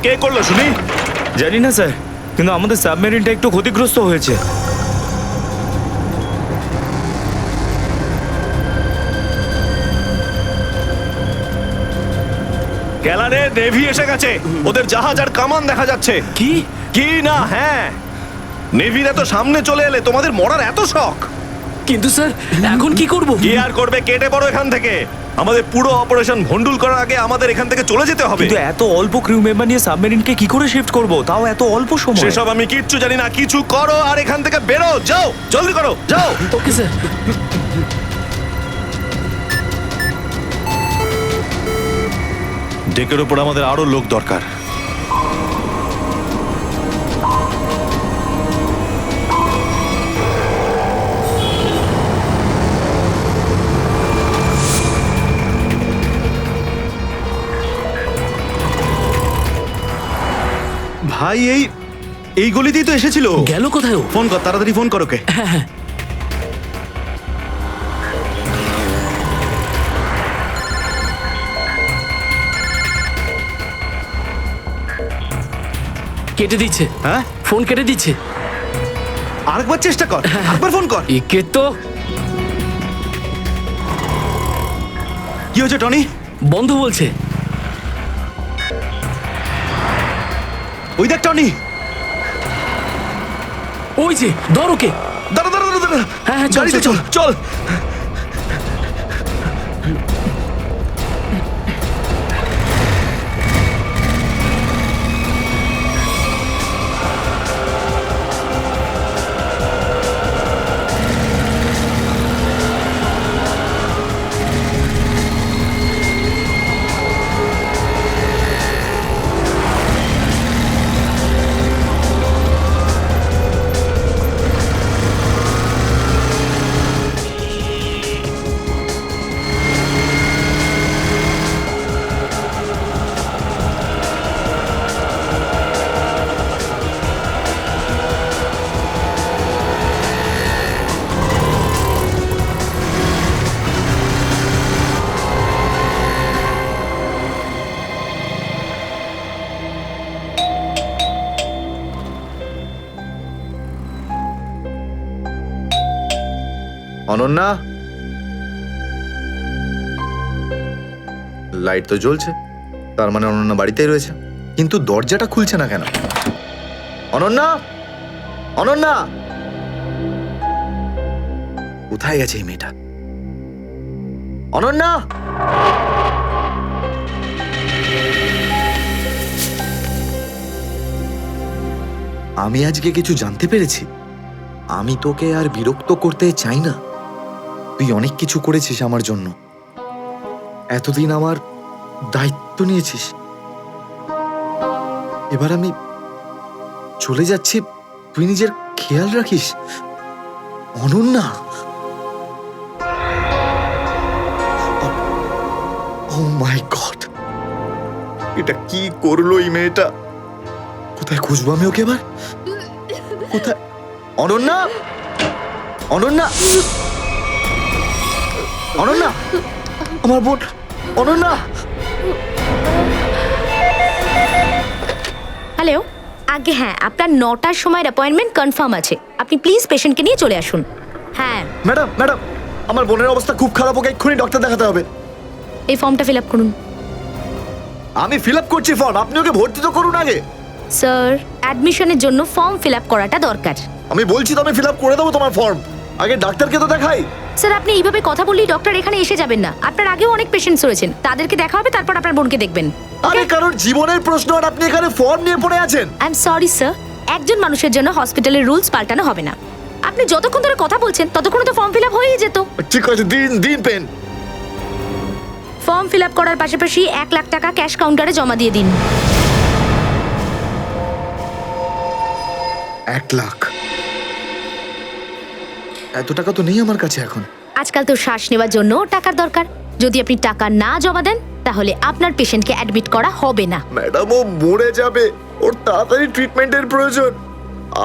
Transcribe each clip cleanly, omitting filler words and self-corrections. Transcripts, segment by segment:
কে করলো শুনি? জানি না স্যার, কিন্তু আমাদের সাবমেরিনটা একটু ক্ষতিগ্রস্ত হয়েছে। গ্যালারে নেভি এসে গেছে, ওদের জাহাজ আর কামান দেখা যাচ্ছে। কি? কি না? হ্যাঁ, নেভির এত সামনে চলে এলে তোমাদের মরার এত শখ। কিন্তু স্যার এখন কি করব? কি আর করবে, কেটে পড়ো এখান থেকে। আমাদের পুরো অপারেশন ভন্ডুল করার আগে আমাদের এখান থেকে চলে যেতে হবে। কিন্তু এত অল্প ক্রিউ মেম্বার নিয়ে সাবমেরিনকে কি করে শিফট করব, তাও এত অল্প সময়? সেসব আমি কিচ্ছু জানি না, কিছু করো আর এখান থেকে বেরো, যাও, জলদি করো, যাও। Okay sir. ডেকের উপর আমাদের আরো লোক দরকার। ভাই এই গলিতেই তো এসেছিল। গেল কোথায় ও? ফোন কর, তাড়াতাড়ি ফোন করো কে। হ্যাঁ, কেটে দিচ্ছে। হ্যাঁ, ফোন কেটে দিচ্ছে। আরেকবার চেষ্টা কর, আরেকবার ফোন কর। একে তো কি হয়েছে টনি? বন্ধ বলছে। ওই দেখ টনি। ওই যে ধর ওকে। দাঁড়া দাঁড়া দাঁড়া দাঁড়া। হ্যাঁ, হ্যাঁ, চল, গাড়িতে চল, চল চল। অনন্যা, লাইট তো জ্বলছে, তার মানে অনন্যা বাড়িতেই রয়েছে, কিন্তু দরজাটা খুলছে না কেন? অনন্যা, অনন্যা, কোথায় গেছে এই মেয়েটা? অনন্যা, আমি আজকে কিছু জানতে পেরেছি। আমি তোকে আর বিরক্ত করতে চাই না। তুই অনেক কিছু করেছিস আমার জন্য, এতদিন আমার দায়িত্ব নিয়েছিস। এবার আমি চলে যাচ্ছি, তুই নিজের খেয়াল রাখিস। অনন্যা, ও মাই গড, এটা কি করলো এই মেয়েটা? কোথায় খুঁজবো আমি ওকে এবার? কোথায়? অনন্যা, অনন্যা, অনন্যা, আমার বোন অনন্যা। হ্যালো, আগে হ্যাঁ, আপনার 9টার সময়ের অ্যাপয়েন্টমেন্ট কনফার্ম আছে। আপনি প্লিজ পেশেন্টকে নিয়ে চলে আসুন। হ্যাঁ ম্যাডাম, ম্যাডাম, আমার বোনের অবস্থা খুব খারাপ, ওকে এক্ষুনি ডক্টর দেখাতে হবে। এই ফর্মটা ফিল আপ করুন। আমি ফিল আপ করছি ফর্ম, আপনি ওকে ভর্তি তো করুন আগে। স্যার, অ্যাডমিশনের জন্য ফর্ম ফিল আপ করাটা দরকার। আমি বলছি তো আমি ফিল আপ করে দেবো তোমার ফর্ম, আগে ডাক্তারকে তো দেখাই। স্যার, আপনি এইভাবে কথা বললেই ডক্টর এখানে এসে যাবেন না। আপনার আগেও অনেক পেশেন্টস রয়েছেন, তাদেরকে দেখা হবে, তারপর আপনার বোনকে দেখবেন। আরে কারোর জীবনের প্রশ্ন আর আপনি এখানে ফর্ম নিয়ে পড়ে আছেন। আই এম সরি স্যার, একজন মানুষের জন্য হসপিটালের রুলস পাল্টানো হবে না। আপনি যতক্ষণ ধরে কথা বলছেন ততক্ষণ তো ফর্ম ফিল আপ হয়েই যেত। ঠিক আছে, দিন দিন পেন। ফর্ম ফিল আপ করার পাশাপাশি 1 লাখ টাকা ক্যাশ কাউন্টারে জমা দিয়ে দিন। 1 লাখ? এত টাকা তো নেই আমার কাছে এখন। আজকাল তো শ্বাস নেওয়ার জন্য টাকার দরকার। যদি আপনি টাকা না জমা দেন তাহলে আপনার পেশেন্টকে অ্যাডমিট করা হবে না। ম্যাডাম, ও মরে যাবে, ওর তাড়াতাড়ি ট্রিটমেন্টের প্রয়োজন।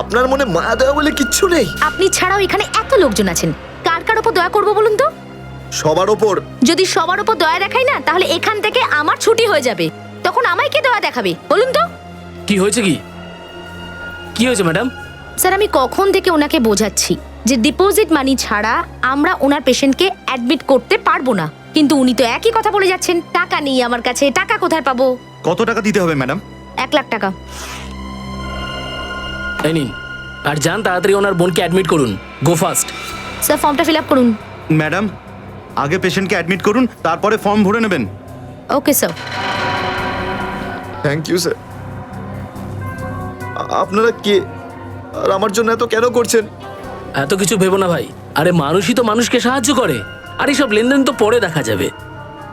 আপনার মনে মায়া দয়া বলে কিচ্ছু নেই? আপনি ছাড়াও এখানে এত লোকজন আছেন, কার কার উপর দয়া করবো বলুন তো? সবার ওপর। যদি সবার উপর দয়া দেখাই না, তাহলে এখান থেকে আমার ছুটি হয়ে যাবে। তখন আমায় কে দয়া দেখাবে বলুন তো? কি হয়েছে কি? কি হয়েছে ম্যাডাম? স্যার আমি কখন থেকে ওনাকে বোঝাচ্ছি যে ডিপোজিট মানি ছাড়া আমরা ওনার পেশেন্টকে অ্যাডমিট করতে পারবো না, কিন্তু উনি তো একই কথা বলে যাচ্ছেন, টাকা নেই আমার কাছে, টাকা কোথায় পাবো? কত টাকা দিতে হবে ম্যাডাম? 1 লাখ টাকা। এই নিন, আর যান তাড়াতাড়ি ওনার বোনকে অ্যাডমিট করুন। Go fast. স্যার ফর্মটা ফিল আপ করুন। ম্যাডাম, আগে পেশেন্টকে অ্যাডমিট করুন, তারপরে ফর্ম ভরে নেবেন। Okay sir. Thank you sir. আপনারা কে আর আমার জন্য এত কেন করছেন? এত কিছু ভেবো না ভাই, আরে মানুষই তো মানুষকে সাহায্য করে, আর এইসব লেনদেন তো পরে দেখা যাবে।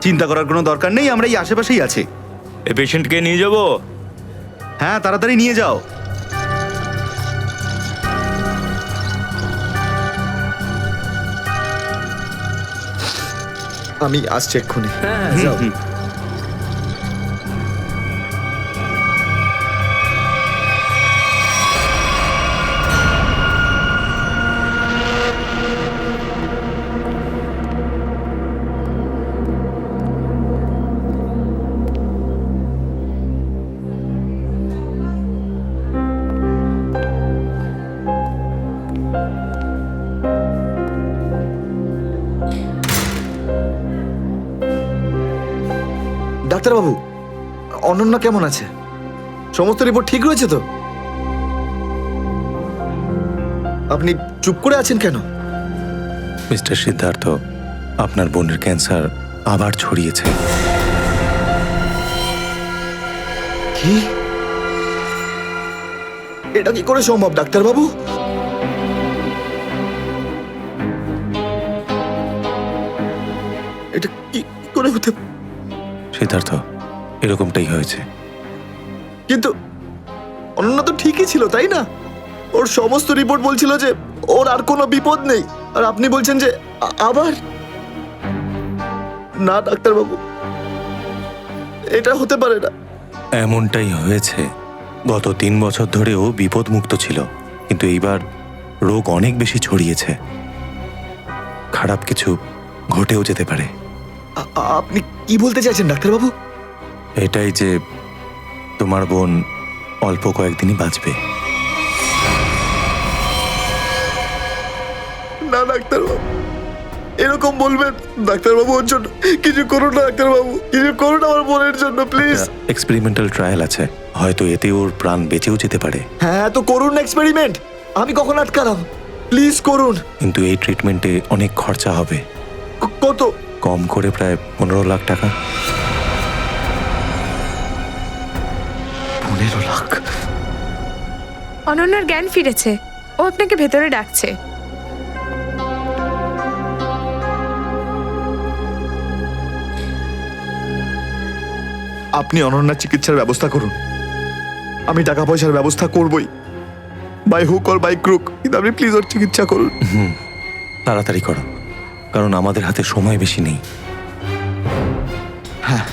চিন্তা করার কোনো দরকার নেই, আমরা এই আশেপাশেই আছি। এই পেশেন্টকে নিয়ে যাবো। হ্যাঁ, তাড়াতাড়ি নিয়ে যাও। আমি আসছি এক্ষুনি। হ্যাঁ হ্যাঁ, যাও। ডাক্তারবাবু, অনন্যা কেমন আছে? সমস্ত রিপোর্ট ঠিক রয়েছে তো? আপনি চুপ করে আছেন কেন? মিস্টার সিদ্ধার্থ, আপনার বোনের ক্যান্সার আবার ছড়িয়েছে। কি? এটা কি করে সম্ভব ডাক্তারবাবু? এটা কি করে হতে? সিদ্ধার্থ, এরকমটাই হয়েছে। কিন্তু অনন্যা তো ঠিকই ছিল, তাই না? ওর সমস্ত রিপোর্ট বলছিল যে ওর আর কোনো বিপদ নেই, আর আপনি বলছেন যে আবার? না ডাক্তারবাবু, এটা হতে পারে না। এমনটাই হয়েছে। গত 3 বছর ধরে ও বিপদমুক্ত ছিল, কিন্তু এইবার রোগ অনেক বেশি ছড়িয়েছে। খারাপ কিছু ঘটেও যেতে পারে। আপনি কি বলতে চাইছেন ডাক্তারবাবু? এটাই যে তোমার বোন অল্প কয়েকদিনই বাঁচবে। না ডাক্তারবাবু, এরকম বলবেন? ডাক্তারবাবু, ওর জন্য কিছু করুন না ডাক্তারবাবু, কিছু করুন আমার বোনের জন্য প্লিজ। এক্সপেরিমেন্টাল ট্রায়াল আছে, হয়তো এতে ওর প্রাণ বেঁচেও যেতে পারে। হ্যাঁ, তো করুন এক্সপেরিমেন্ট। আমি কখন আটকালাম? প্লিজ করুন। কিন্তু এই ট্রিটমেন্টে অনেক খরচা হবে। কত? কম করে প্রায় 15 লাখ টাকা। 15 লাখ? অনন্যার জ্ঞান ফিরেছে, ও আপনাকে ভেতরে ডাকছে। আপনি অনন্যার চিকিৎসার ব্যবস্থা করুন, আমি টাকা পয়সার ব্যবস্থা করবই, by hook or by crook, কিন্তু আপনি প্লিজ ওর চিকিৎসা করুন। তাড়াতাড়ি করো, কারণ আমাদের হাতে সময় বেশি নেই। হ্যাঁ।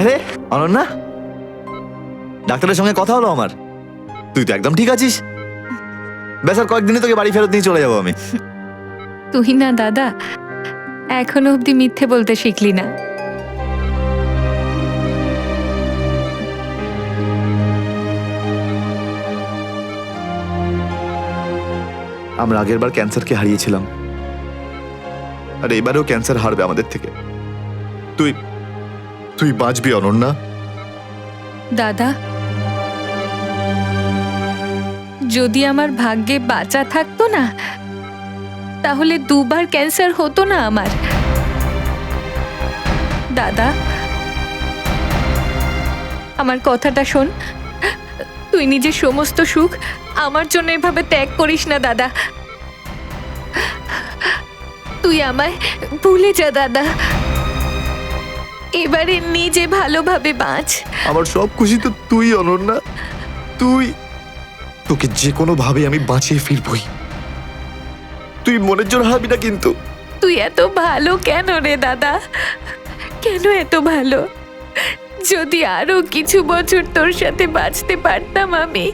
আরে অনন্যা, ডাক্তারের সঙ্গে কথা হলো আমার। তুই তো একদম ঠিক আছিস। বেশ, আর কয়েকদিনে তোকে বাড়ি ফেরত নিয়ে চলে যাবো আমি। তুই না দাদা, এখনো অব্দি মিথ্যে বলতে শিখলি না। আমরা আগের বার ক্যান্সারকে হারিয়েছিলাম, আর এবারেও ক্যান্সার হারবে আমাদের থেকে। তুই তুই বাঁচবি অনন্যা। দাদা, যদি আমার ভাগ্যে বাঁচা থাকতো না, তাহলে 2 বার ক্যান্সার হতো না আমার। দাদা, আমার কথাটা শোন, তুই নিজের সমস্ত সুখ আমার জন্য এভাবে ত্যাগ করিস না দাদা। তুই আমায় ভুলে যা দাদা। এবারে নিজে ভালোভাবে বাঁচ। আমার সব খুশি তো তুই, অনন্যা। তুই, তোকে যে কোনো ভাবে আমি বাঁচিয়ে ফিরবই। তুই মনের জোর হারাবি না কিন্তু। তুই এত ভালো কেন রে দাদা? কেন এত ভালো? যদি আরো কিছু বছর তোর সাথে বাঁচতে পারতাম আমি।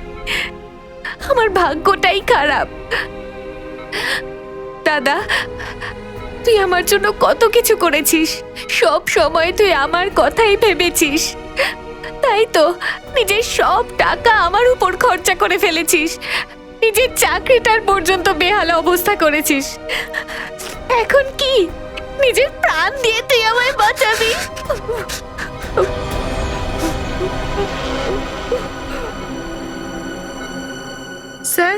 আমার ভাগ্যটাই খারাপ। দাদা, তুই আমার জন্য কত কিছু করেছিস। সব সময় তুই আমার কথাই ভেবেছিস। তাই তো নিজের সব টাকা আমার উপর খরচা করে ফেলেছিস। নিজের চাকরিটার পর্যন্ত বেহালা অবস্থা করেছিস। এখন কি নিজের প্রাণ দিয়ে তুই আমায় বাঁচাবি? স্যার,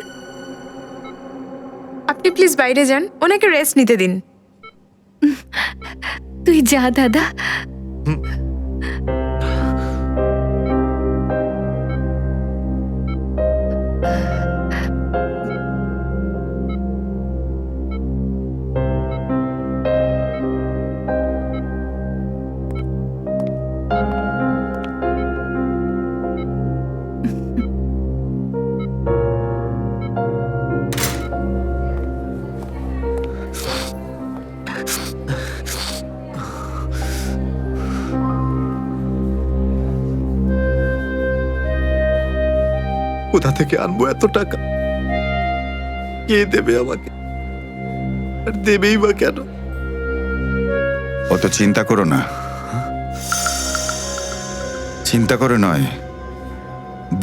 আপনি প্লিজ বাইরে যান, ওনাকে রেস্ট নিতে দিন। তুই যা দাদা। কোথা থেকে আনবো এত টাকা? কে দেবে আমাকে? আর দেবেই বা কেন? অত চিন্তা করো না। চিন্তা করে নয়,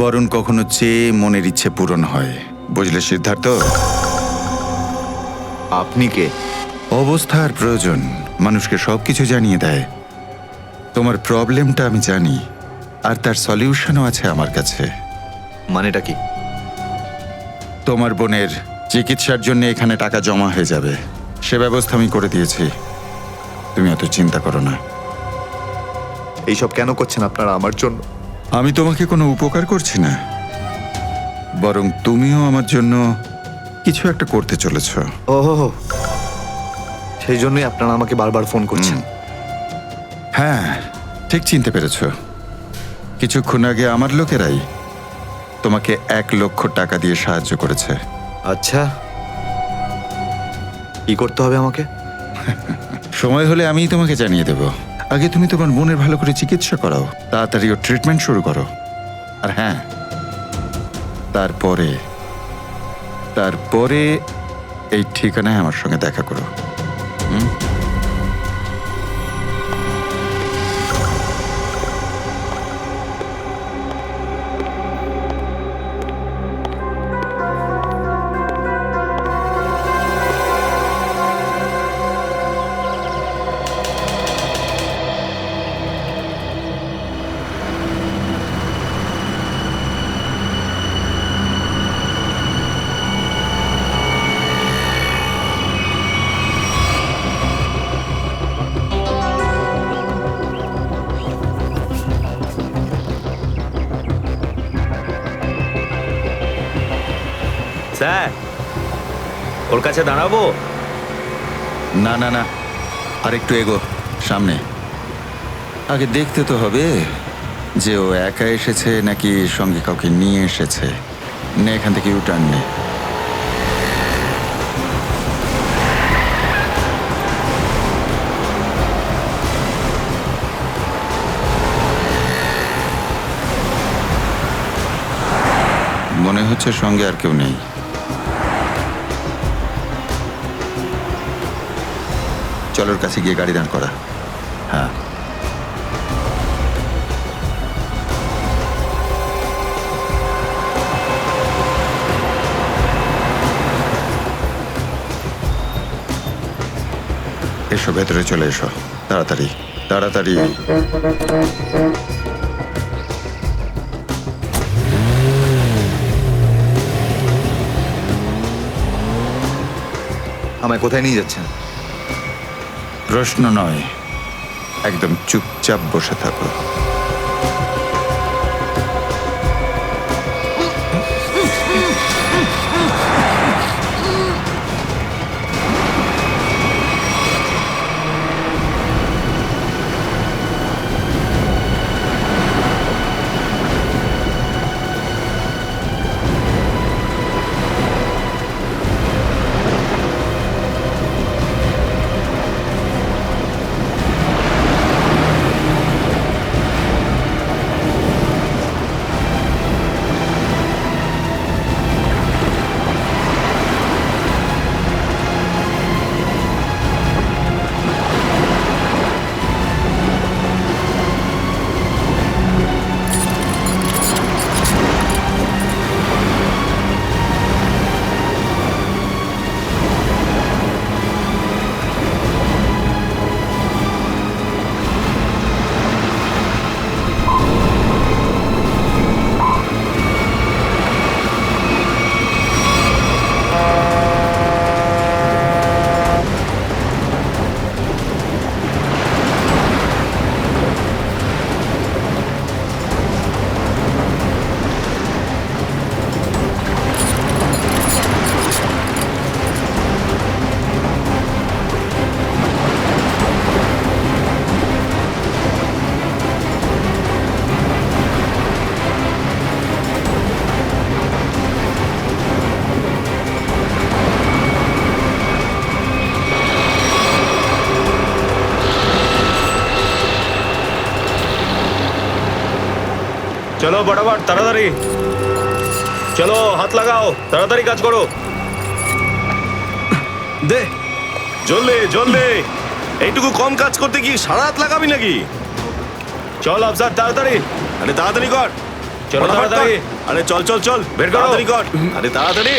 বরং কখনো চেয়ে মনের ইচ্ছে পূরণ হয়। বুঝলে সিদ্ধার্থ? আপনি কে? অবস্থার প্রয়োজন মানুষকে সবকিছু জানিয়ে দেয়। তোমার প্রবলেমটা আমি জানি, আর তার সলিউশনও আছে আমার কাছে। মানেটা কি? তোমার বোনের চিকিৎসার জন্য এখানে টাকা জমা হয়ে যাবে, সে ব্যবস্থা আমি করে দিয়েছি। তুমি অত চিন্তা করো না। এইসব কেন করছেন আপনারা আমার জন্য? আমি তোমাকে কোনো উপকার করছি না, বরং তুমিও আমার জন্য কিছু একটা করতে চলেছ। ওহো, সেই জন্যই আপনারা আমাকে বারবার ফোন করছেন। হ্যাঁ, ঠিক চিনতে পেরেছ। কিছুক্ষণ আগে আমার লোকেরাই তোমাকে 1 লক্ষ টাকা দিয়ে সাহায্য করেছে। আচ্ছা, কি করতে হবে আমাকে? সময় হলে আমিই তোমাকে জানিয়ে দেব। আগে তুমি তোমার বোনের ভালো করে চিকিৎসা করাও, তাড়াতাড়ি ওর ট্রিটমেন্ট শুরু করো। আর হ্যাঁ, তারপরে তারপরে এই ঠিকানায় আমার সঙ্গে দেখা করো। স্যার, ওর কাছে দাঁড়াবো? না না না, আর একটু এগো সামনে। আগে দেখতে তো হবে যে ও একা এসেছে নাকি সঙ্গে কাউকে নিয়ে এসেছে। নে, এখান থেকে ইউটার্ন নে। মনে হচ্ছে সঙ্গে আর কেউ নেই। চলোর কাছে গিয়ে গাড়ি দাঁড় করা। হ্যাঁ, এসো, ভেতরে চলে এসো, তাড়াতাড়ি তাড়াতাড়ি। আমায় কোথায় নিয়ে যাচ্ছেন? প্রশ্ন নয়, একদম চুপচাপ বসে থাকো। চলো বরাবর তাড়াতাড়ি চলো, হাত লাগাও, তাড়াতাড়ি কাজ করো। দে, জলদি জলদি। এইটুকু কম কাজ করতে কি সারা রাত লাগাবি নাকি? চল আফসার, তাড়াতাড়ি। আরে তাড়াতাড়ি কর। চলো ফটাফট তাড়াতাড়ি। কর। আরে চল চল চল, বের করো। তাড়াতাড়ি কর। আরে তাড়াতাড়ি।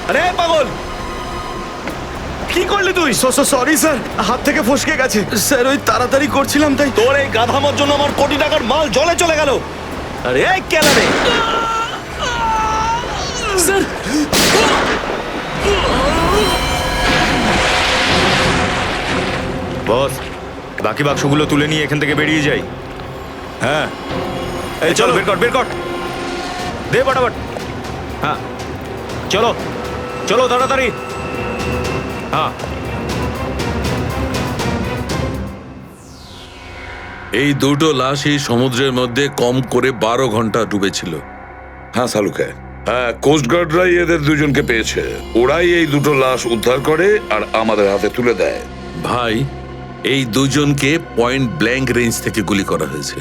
আরে পাগল, কি করলি তুই? সরি স্যার, হাত থেকে ফসকে গেছে স্যার, ওই তাড়াতাড়ি করছিলাম তাই। তোর এই গাধামার জন্য আমার কোটি টাকার মাল জলে চলে গেল। আরে এই কেলারে, স্যার বস, বাকি বাক্সগুলো তুলে নিয়ে এখান থেকে বেরিয়ে যাই। হ্যাঁ এই চলো, বের কর বের কর, দে ফটাফট। হ্যাঁ চলো চলো তাড়াতাড়ি। হ্যাঁ এই দুটো লাশই সমুদ্রের মধ্যে কম করে 12 ঘন্টা ডুবেছিল। হ্যাঁ সালুকে, হ্যাঁ কোস্টগার্ডরাই এদের দুজনকে পেয়েছে। ওরাই এই দুটো লাশ উদ্ধার করে আর আমাদের হাতে তুলে দেয়। ভাই, এই দুজনকে পয়েন্ট ব্ল্যাঙ্ক রেঞ্জ থেকে গুলি করা হয়েছে।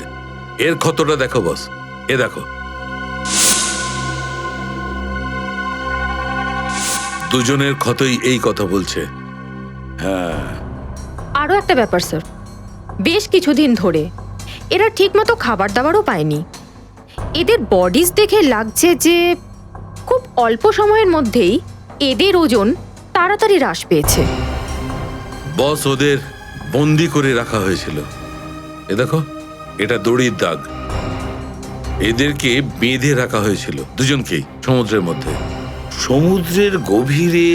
এর ক্ষতটা দেখো বস, এ দেখো। দুজনের ক্ষতই এই কথা বলছে। আরও একটা ব্যাপার স্যার, বেশ কিছুদিন ধরে এরা ঠিকমতো খাবার দাবারও পায়নি। এদের বডিজ দেখে লাগছে যে খুব অল্প সময়ের মধ্যেই এদের ওজন তাড়াতাড়ি হ্রাস পেয়েছে। বস, ওদের বন্দি করে রাখা হয়েছিল। এ দেখো, এটা দড়ির দাগ। এদেরকে বেঁধে রাখা হয়েছিল দুজনকেই সমুদ্রের মধ্যে। সমুদ্রের গভীরে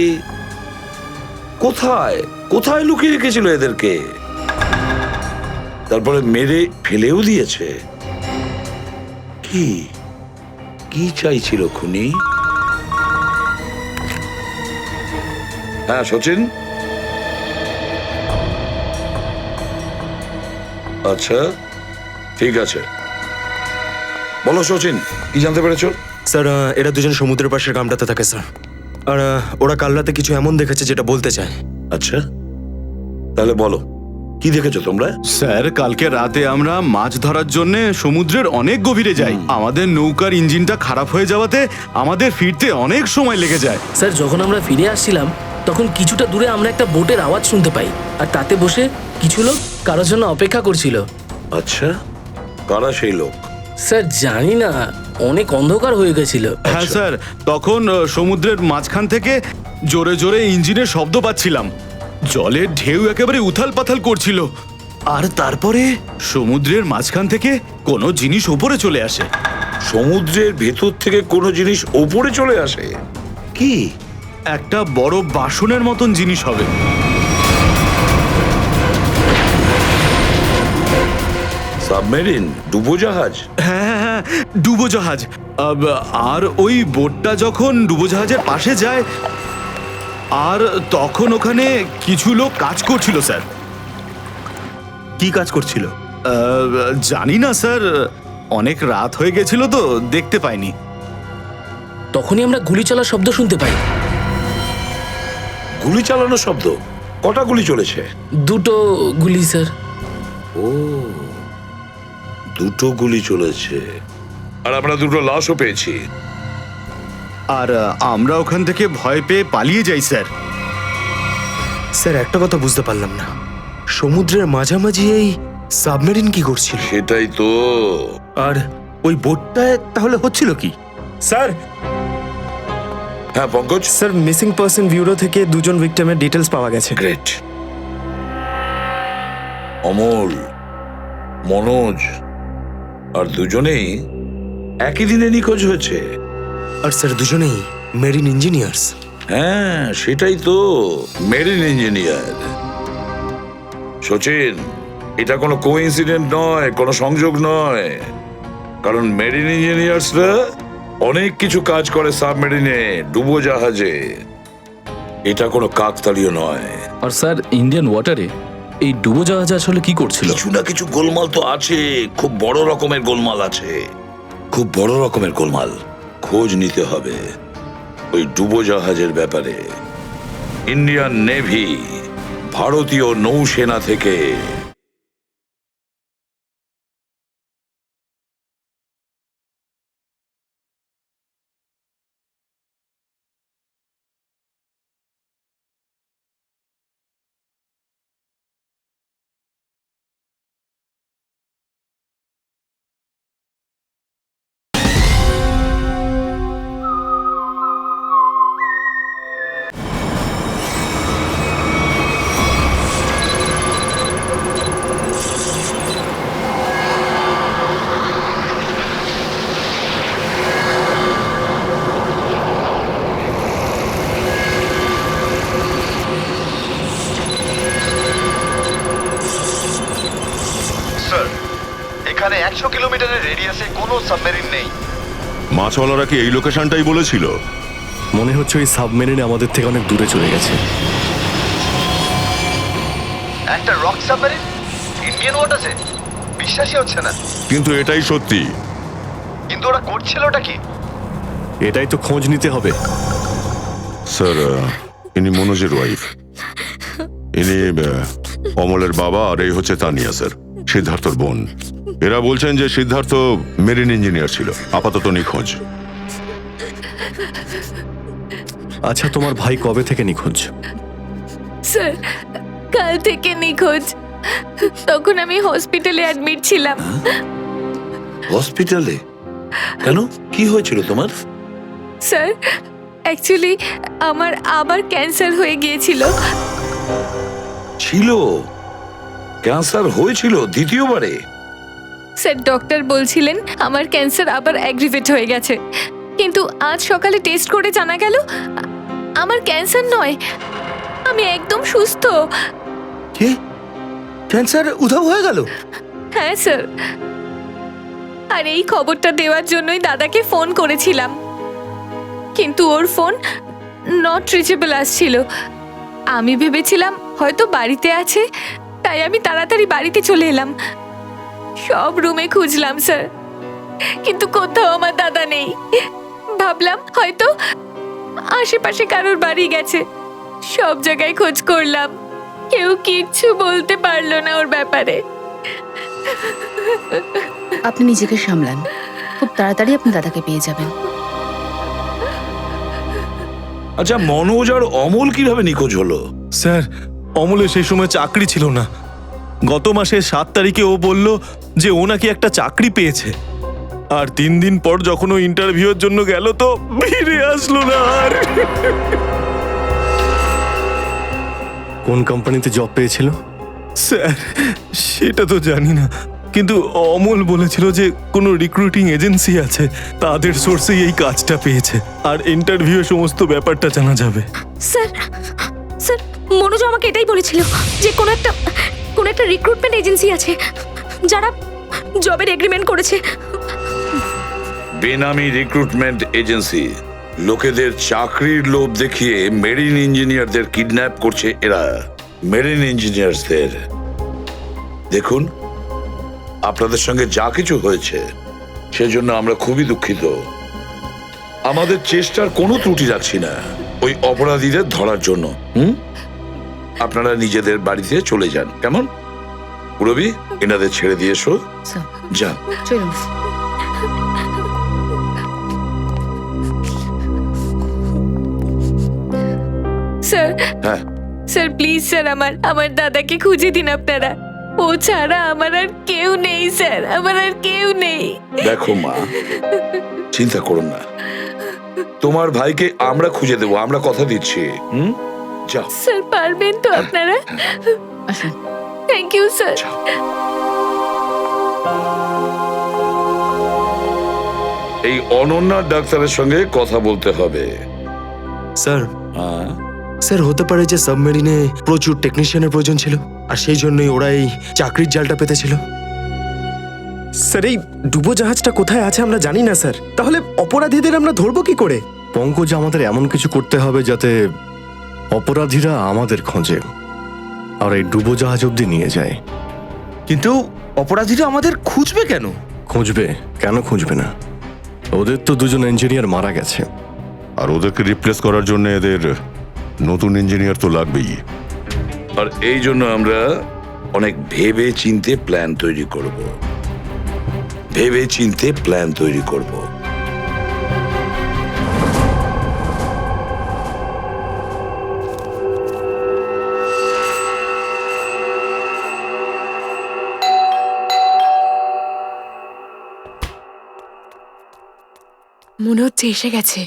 কোথায় কোথায় লুকিয়ে রেখেছিল এদেরকে? তারপরে মেরে ফেলেও দিয়েছে। কি কি চাইছিল খুনি? হ্যাঁ সচিন, আচ্ছা ঠিক আছে, বলো সচিন, কি জানতে পেরেছো? স্যার, এরা দুজন সমুদ্রের পাশের গ্রামটাতে থাকে স্যার। আর ওরা কাল রাতে কিছু এমন দেখেছে যেটা বলতে চায়। আচ্ছা, তাহলে বলো কি দেখেছো তোমরা? স্যার, কালকে রাতে আমরা মাছ ধরার জন্য সমুদ্রের অনেক গভীরে যাই। আমাদের নৌকার ইঞ্জিনটা খারাপ হয়ে যাওয়াতে আমাদের ফিরতে অনেক সময় লেগে যায়। স্যার, যখন আমরা ফিরে আসছিলাম তখন কিছুটা দূরে আমরা একটা বোটের আওয়াজ শুনতে পাই, আর তাতে বসে কিছু লোক কারোর জন্য অপেক্ষা করছিল। আচ্ছা, কারা সেই লোক? স্যার জানি না, অনেক অন্ধকার হয়ে গেছিল। হ্যাঁ স্যার, তখন সমুদ্রের মাঝখান থেকে জোরে জোরে ইঞ্জিনের শব্দ পাচ্ছিলাম। জলের ঢেউ একেবারে উথাল পাথাল করছিল। আর তারপরে সমুদ্রের মাঝখান থেকে কোনো জিনিস ওপরে চলে আসে। সমুদ্রের ভেতর থেকে কোনো জিনিস ওপরে চলে আসে? কি? একটা বড় বাসনের মতন জিনিস হবে। সাবমেরিন, ডুবোজাহাজ? হ্যাঁ হ্যাঁ হ্যাঁ, ডুবোজাহাজ। আর ওই বোটটা যখন ডুবোজাহাজের পাশে যায়, আর তখন ওখানে কিছু লোক কাজ করছিল স্যার। কি কাজ করছিল? জানি না স্যার, অনেক রাত হয়ে গেছিল তো দেখতে পাইনি। তখনই আমরা গুলি চলার শব্দ শুনতে পাই। গুলি চালানোর শব্দ? কটা গুলি চলেছে? দুটো গুলি স্যার। ও, দুটো গুলি চলেছে। আর আমরা দুটো লাশও পেয়েছি। আর আমরা ওখান থেকে ভয় পেয়ে পালিয়ে যাই স্যার। স্যার, একটা কথা বুঝতে পারলাম না, সমুদ্রের মাঝামাঝি এই সাবমেরিন কি করছিল? সেটাই তো। আর ওই বোটটায় তাহলে হচ্ছিল কি? স্যার, হ্যাঁ Pankaj? Sir, missing person bureau থেকে দুজন ভিক্টিমের ডিটেলস পাওয়া গেছে। গ্রেট। অমল, মনোজ আর দুজনেই একই দিনে নিখোঁজ হয়েছে। আর স্যার, দুজনেই মেরিন ইঞ্জিনিয়ার্স। হ্যাঁ সেটাই তো, মেরিন ইঞ্জিনিয়ার। সচিন, এটা কোনো কোইন্সিডেন্ট নয়, কোনো সংযোগ নয়। কারণ মেরিন ইঞ্জিনিয়ার্সরা অনেক কিছু কাজ করে সাবমেরিনে, ডুবোজাহাজে। এটা কোনো কাকতালীয় নয়। আর স্যার, ইন্ডিয়ান ওয়াটারে এই ডুবোজাহাজ আসলে কি করছিল? কিছু না কিছু গোলমাল তো আছে, খুব বড় রকমের গোলমাল আছে, খুব বড় রকমের গোলমাল। খোঁজ নিতে হবে ওই ডুবোজাহাজের ব্যাপারে। ইন্ডিয়ান নেভি, ভারতীয় নৌসেনা থেকে এখানে 100 কিলোমিটারের রেডিয়াসে কোনো সাবমেরিন নেই। মাছওয়ালারা কি এই লোকেশনটাই বলেছিল? মনে হচ্ছে ওই সাবমেরিন আমাদের থেকে অনেক দূরে চলে গেছে। একটা রক সাবমেরিন ইন্ডিয়ান ওয়াটার্সে? বিশ্বাসই হচ্ছে না। কিন্তু এটাই সত্যি। কিন্তু ওরা করছিলটা কি? এটাই তো খোঁজ নিতে হবে। স্যার, ইনি মনোজের ওয়াইফ। ইনি অমলের বাবা, আর এই হচ্ছে তানিয়া স্যার, সিদ্ধার্থর বোন। এরা বলছেন যে সিদ্ধার্থ মেরিন ইঞ্জিনিয়ার ছিল, আপাতত নিখোঁজ। আচ্ছা, তোমার ভাই কবে থেকে নিখোঁজ? স্যার, কাল থেকে নিখোঁজ। তখন আমি হসপিটালে অ্যাডমিট ছিলাম। হসপিটালে? কেন, কি হয়েছিল তোমার? স্যার, অ্যাকচুয়ালি আমার আবার ক্যান্সার হয়ে গিয়েছিল। ছিল? ক্যান্সার হয়েছিল দ্বিতীয়বারে? স্যার, ডক্টর বলছিলেন আমার ক্যান্সার আবার অ্যাগ্রিভেট হয়ে গেছে, কিন্তু আজ সকালে টেস্ট করে জানা গেল আমার ক্যান্সার নয়, আমি একদম সুস্থ। কি, ক্যান্সার উধাও হয়ে গেল? হ্যাঁ স্যার, আর এই খবরটা দেওয়ার জন্যই দাদাকে ফোন করেছিলাম, কিন্তু ওর ফোন নট রিচেবল আসছিল। আমি ভেবেছিলাম হয়তো বাড়িতে আছে, তাই আমি তাড়াতাড়ি বাড়িতে চলে এলাম। সব রুমে খুঁজলাম স্যার, কিন্তু কোথাও আমার দাদা নেই। ভাবলাম হয়তো আশেপাশে কারোর বাড়ি গেছে। সব জায়গায় খোঁজ করলাম, কেউ কিচ্ছু বলতে পারলো না ওর ব্যাপারে। আপনি নিজেকে সামলান, খুব তাড়াতাড়ি আপনি দাদাকে পেয়ে যাবেন। আচ্ছা, মনোজ আর অমল কিভাবে নিখোঁজ হলো? স্যার, অমলের সেই সময় চাকরি ছিল না। গত মাসের 7 তারিখে ও বলল যে ও নাকি একটা চাকরি পেয়েছে, আর 3 দিন পর যখন ও ইন্টারভিউর জন্য গেল তো ফিরে আসলো না আর। কোন কোম্পানিতে জব পেয়েছিল? স্যার, সেটা তো জানি না, কিন্তু অমল বলেছিল যে কোনো রিক্রুটিং এজেন্সি আছে, তাদের সোর্সেই এই কাজটা পেয়েছে, আর ইন্টারভিউ সমস্ত ব্যাপারটা জানা যাবে। স্যার, স্যার, মনোজ আমাকে এটাই বলেছিল যে কোনো একটা রিক্রুটমেন্ট এজেন্সি আছে যারা জবের এগ্রিমেন্ট করেছে। বেনামি রিক্রুটমেন্ট এজেন্সি, লোকেদের চাকরির লোভ দেখিয়ে মেরিন ইঞ্জিনিয়ারদের কিডন্যাপ করছে এরা। মেরিন ইঞ্জিনিয়ারদের দেখুন, আপনাদের সঙ্গে যা কিছু হয়েছে সেজন্য আমরা খুবই দুঃখিত। আমাদের চেষ্টার কোনো ত্রুটি রাখছি না ওই অপরাধীদের ধরার জন্য। আপনারা নিজেদের বাড়িতে চলে যান, কেমন? রবি, এনাদের ছেড়ে দিয়ে এসো। যান, চলুন। স্যার, হ্যাঁ স্যার প্লিজ স্যার, আমার দাদাকে খুঁজে দিন আপনারা। ও ছাড়া আমার আর কেউ নেই স্যার, আমার আর কেউ নেই। দেখো মা, চিন্তা করুন না, তোমার ভাইকে আমরা খুঁজে দেবো, আমরা কথা দিচ্ছি। যাও স্যার, পারবেন তো আপনারা? আসুন। Thank you sir. এই অনন্যা ডাক্তারের সঙ্গে কথা বলতে হবে। স্যার, স্যার হতে পারে যে সাবমেরিনে প্রচুর টেকনিশিয়ানের প্রয়োজন ছিল, আর সেই জন্যই ওরা এই চাকরির জালটা পেতেছিল। স্যার, এই ডুবো জাহাজটা কোথায় আছে আমরা জানি না স্যার, তাহলে অপরাধীদের আমরা ধরবো কি করে? পঙ্কজ, আমাদের এমন কিছু করতে হবে যাতে অপরাধীরা আমাদের খোঁজে আর এই ডুবো জাহাজ অব্দি নিয়ে যায়। কিন্তু অপরাধীরা আমাদের খুঁজবে কেন? খুঁজবে, কেন খুঁজবে না? ওদের তো 2জন ইঞ্জিনিয়ার মারা গেছে, আর ওদেরকে রিপ্লেস করার জন্য এদের নতুন ইঞ্জিনিয়ার তো লাগবেই। আর এই জন্য আমরা অনেক ভেবে চিন্তে প্ল্যান তৈরি করব, ভেবে চিন্তে প্ল্যান তৈরি করব। মনে হচ্ছে এসে গেছে।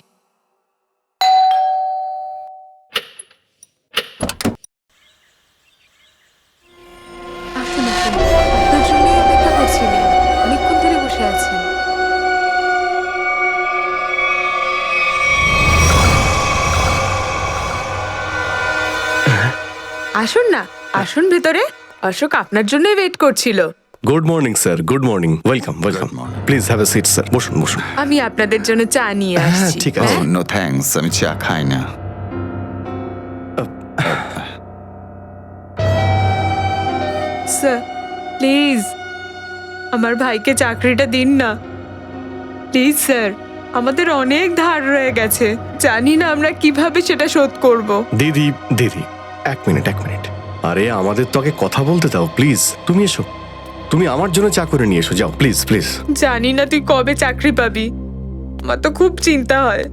আসুন আসুন, আপনার জন্যই অপেক্ষা করছিলেন, অনেকক্ষণ ধরে বসে আছেন। আসুন না, আসুন ভেতরে। অশোক আপনার জন্যই ওয়েট করছিল। Good morning sir, good morning, welcome welcome. Please have a seat sir, বসুন বসুন। আমি আপনাদের জন্য চা নিয়ে আসছি। ঠিক আছে। নো থ্যাঙ্কস, আমি চা খাই না। স্যার প্লিজ আমার ভাইকে চাকরিটা দিন না প্লিজ স্যার। আমাদের অনেক ধার রয়ে গেছে, জানি না আমরা কিভাবে সেটা শোধ করব। দিদি দিদি, এক মিনিট এক মিনিট। আরে আমাদের তো আগে কথা বলতে দাও প্লিজ। তুমি এসো, তুমি আমার জন্য চা করে নিয়ে এসো, যাও প্লিজ প্লিজ। জানি না তুই কবে চাকরি পাবি, আমার তো খুব চিন্তা হয়।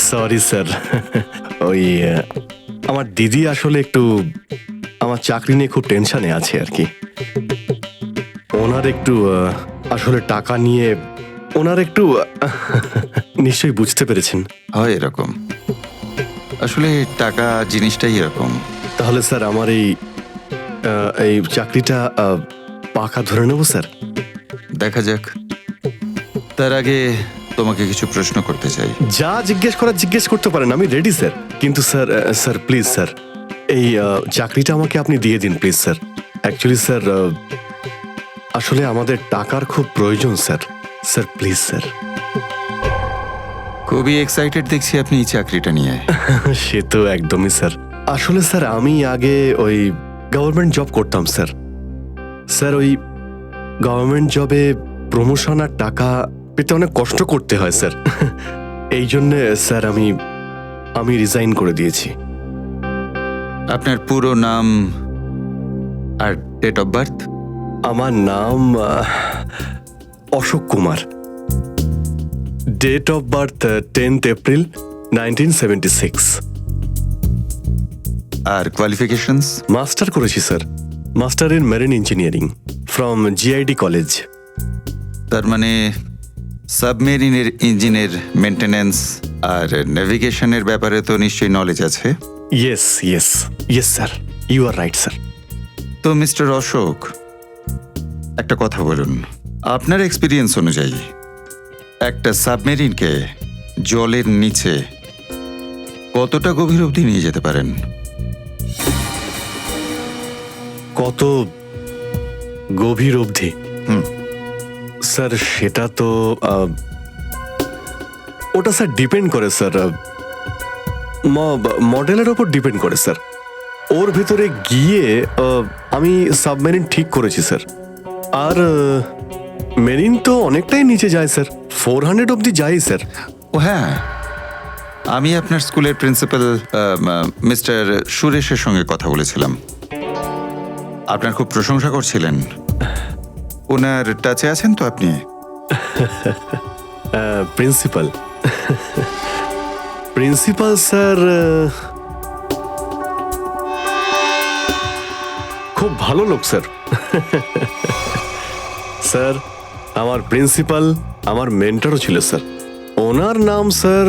সরি স্যার, ওই আমার দিদি আসলে একটু আমার চাকরি নিয়ে খুব টেনশনে আছে আর কি। ওনার একটু আসলে টাকা নিয়ে ওনার একটু নিশ্চয়ই বুঝতে পেরেছেন। হয় এরকম, আসলে টাকা জিনিসটাই এরকম। তাহলে স্যার আমার এই চাকরিটা পাকা ধরে নেব স্যার? দেখা যাক, তার আগে তোমাকে কিছু প্রশ্ন করতে চাই। যা জিজ্ঞেস করার জিজ্ঞেস করতে পারেন, আমি রেডি স্যার। কিন্তু স্যার স্যার প্লিজ স্যার, এই চাকরিটা আমাকে আপনি দিয়ে দিন প্লিজ স্যার। অ্যাকচুয়ালি স্যার আসলে আমাদের টাকার খুব প্রয়োজন স্যার। Sir please sir. খুবই এক্সাইটেড দেখছি আপনি এই চাকরিটা নিয়ে। সে তো একদমই স্যার। আসলে স্যার আমি আগে ওই গভর্নমেন্ট জব করতাম স্যার। স্যার ওই গভর্নমেন্ট জবে প্রমোশন আর টাকা পেতে অনেক কষ্ট করতে হয় স্যার। এই জন্য স্যার আমি রিজাইন করে দিয়েছি। আপনার পুরো নাম আর ডেট অফ বার্থ? আমার নাম Ashok Kumar. Date of birth 10th April 1976। আর কোয়ালিফিকেশনস? মাস্টার করেছি sir, master in marine engineering from GID college. তার মানে সাবমেরিনের ইঞ্জিনের মেনটেন্যান্স আর নেভিগেশনের ব্যাপারে তো নিশ্চয়ই নলেজ আছে। Yes yes yes sir, you are right sir. তো মিস্টার অশোক, একটা কথা বলুন, আপনার এক্সপিরিয়েন্স অনুযায়ী একটা সাবমেরিনকে জলের নিচে কতটা গভীর অবধি নিয়ে যেতে পারেন? কত গভীর অবধি? স্যার সেটা তো ওটা স্যার ডিপেন্ড করে স্যার, মডেলের ওপর ডিপেন্ড করে স্যার। ওর ভিতরে গিয়ে আমি সাবমেরিন ঠিক করেছি স্যার। আর মেরিন তো অনেকটাই নিচে যায় স্যার, 400 অবধি যায় স্যার। ও হ্যাঁ, আমি আপনার স্কুলের প্রিন্সিপাল মিস্টার সুরেশের সঙ্গে কথা বলেছিলাম, আপনার খুব প্রশংসা করছিলেন। ওনার টাচে আছেন তো আপনি? প্রিন্সিপাল প্রিন্সিপাল স্যার খুব ভালো লোক স্যার। স্যার আমার প্রিন্সিপাল আমার মেন্টরও ছিল স্যার। ওনার নাম স্যার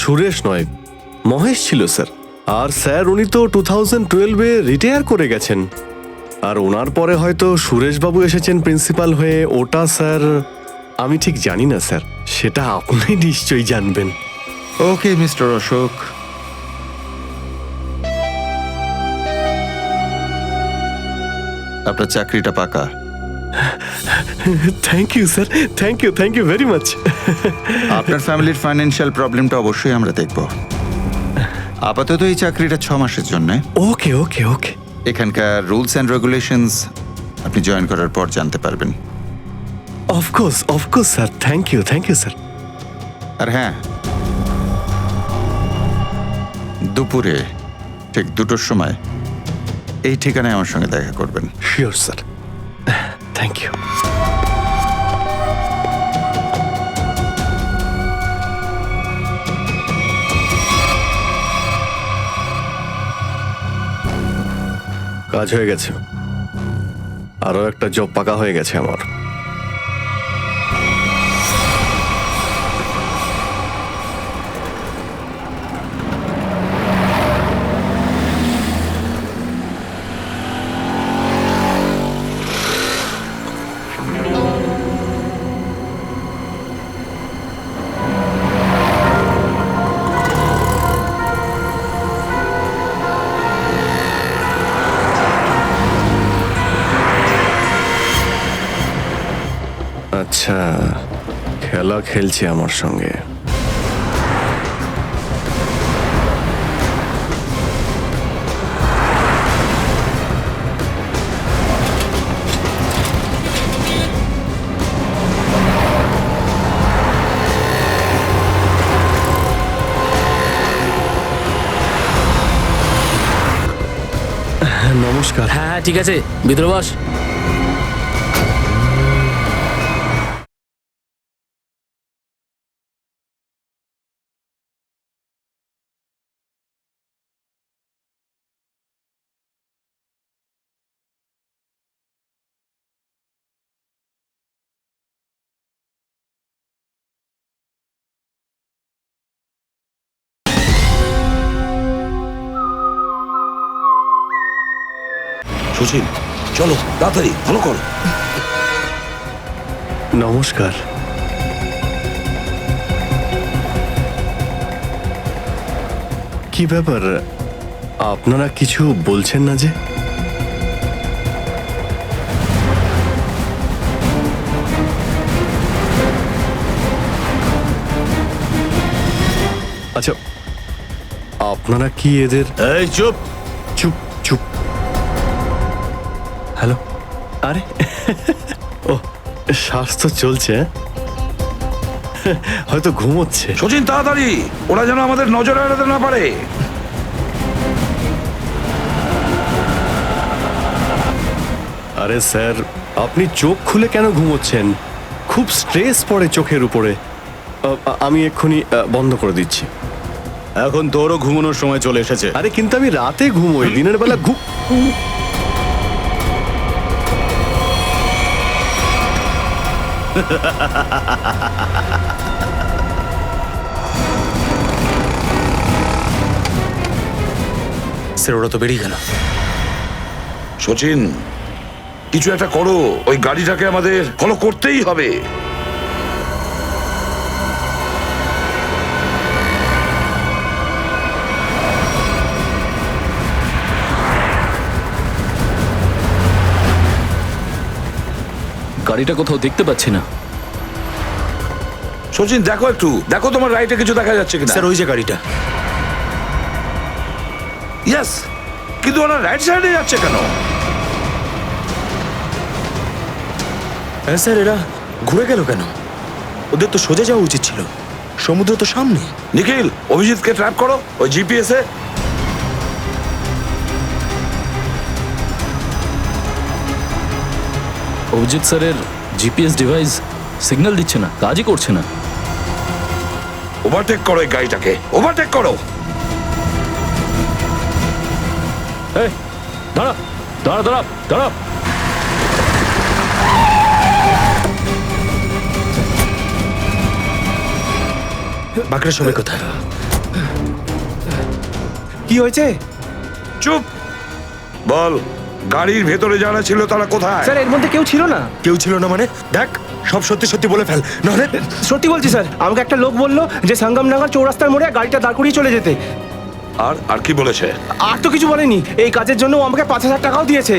সুরেশ নয়, মহেশ ছিল স্যার। আর স্যার উনি তো 2012-এ রিটায়ার করে গেছেন। আর ওনার পরে হয়তো সুরেশবাবু এসেছেন প্রিন্সিপাল হয়ে, ওটা স্যার আমি ঠিক জানি না স্যার, সেটা আপনি নিশ্চয়ই জানবেন। ওকে মিস্টার অশোক, আপনার চাকরিটা পাকা। Thank you sir, thank you very much. আপনার ফ্যামিলির ফাইন্যান্সিয়াল প্রবলেমটা অবশ্যই আমরা দেখব। আপাতত এই চাকরিটা 6 মাসের জন্য। ওকে ওকে ওকে। এখানকার রুলস অ্যান্ড রেগুলেশনস আপনি জয়েন করার পর জানতে পারবেন। Of course sir, thank you sir. আর হ্যাঁ, দুপুরে ঠিক 2টোর সময় এই ঠিকানায় আমার সঙ্গে দেখা করবেন। Sure sir, thank you. কাজ হয়ে গেছে, আরো একটা জব পাকা হয়ে গেছে আমার। আচ্ছা, খেলা খেলছে আমার সঙ্গে। নমস্কার। হ্যাঁ ঠিক আছে, ভিতরে বস। সুশীল, চলো তাড়াতাড়ি, ভালো করো। নমস্কার। কি ব্যাপার, আপনারা কিছু বলছেন না যে? আচ্ছা, আপনারা কি এদের... এই চুপ চুপ চুপ। হ্যালো, আরে ও, স্বাস্থ্য চলছে, হয়তো ঘুমোচ্ছে। সচিন তাড়াতাড়ি, ওরা যেন আমাদের নজরে এড়াতে না পারে। আরে স্যার, আপনি চোখ খুলে কেন ঘুমোচ্ছেন? খুব স্ট্রেস পড়ে চোখের উপরে। আমি এক্ষুনি বন্ধ করে দিচ্ছি। এখন তোরও ঘুমানোর সময় চলে এসেছে। আরে কিন্তু আমি রাতে ঘুমোই, দিনের বেলা স্যার ওরা তো বেরিয়ে গেল। সচিন, কিছু একটা করো, ওই গাড়িটাকে আমাদের ফলো করতেই হবে। গাড়িটা কোথাও দেখতে পাচ্ছি না। সচিন দেখো একটু, দেখো তোমার রাইটে কিছু দেখা যাচ্ছে কিনা। স্যার ওই যে গাড়িটা। ইয়েস, কিন্তু ওরা রাইট সাইডে যাচ্ছে কেন? হ্যাঁ স্যার, এরা ঘুরে গেল কেন? ওদের তো সোজা যাওয়া উচিত ছিল, সমুদ্র তো সামনে। নিখিল, অভিজিৎকে ট্র্যাপ করো ওই জিপিএস এ। অভিজিৎ স্যারের জিপিএস ডিভাইস সিগন্যাল দিচ্ছে না, কাজই করছে না। ওভারটেক করো এই গাড়িটাকে, ওভারটেক করো। এই দাঁড়া দাঁড়া দাঁড়া দাঁড়া। বাকিরা সবাই কোথায়? কি হয়েছে? চুপ, বল গাড়ির ভেতরে যারা ছিল তারা কোথায়? স্যার এর মধ্যে কেউ ছিল না। কেউ ছিল না মানে? দেখ, সব সত্যি সত্যি বলে ফেল, নাহলে। সত্যি বলছি স্যার, আমাকে একটা লোক বললো যে সঙ্গমনগর চৌরাস্তার মোড়ে গাড়িটা দাঁড় করিয়ে চলে যেতে। আর আর কি বলেছে? আর তো কিছু বলেনি, এই কাজের জন্য ও আমাকে 5,000 টাকাও দিয়েছে।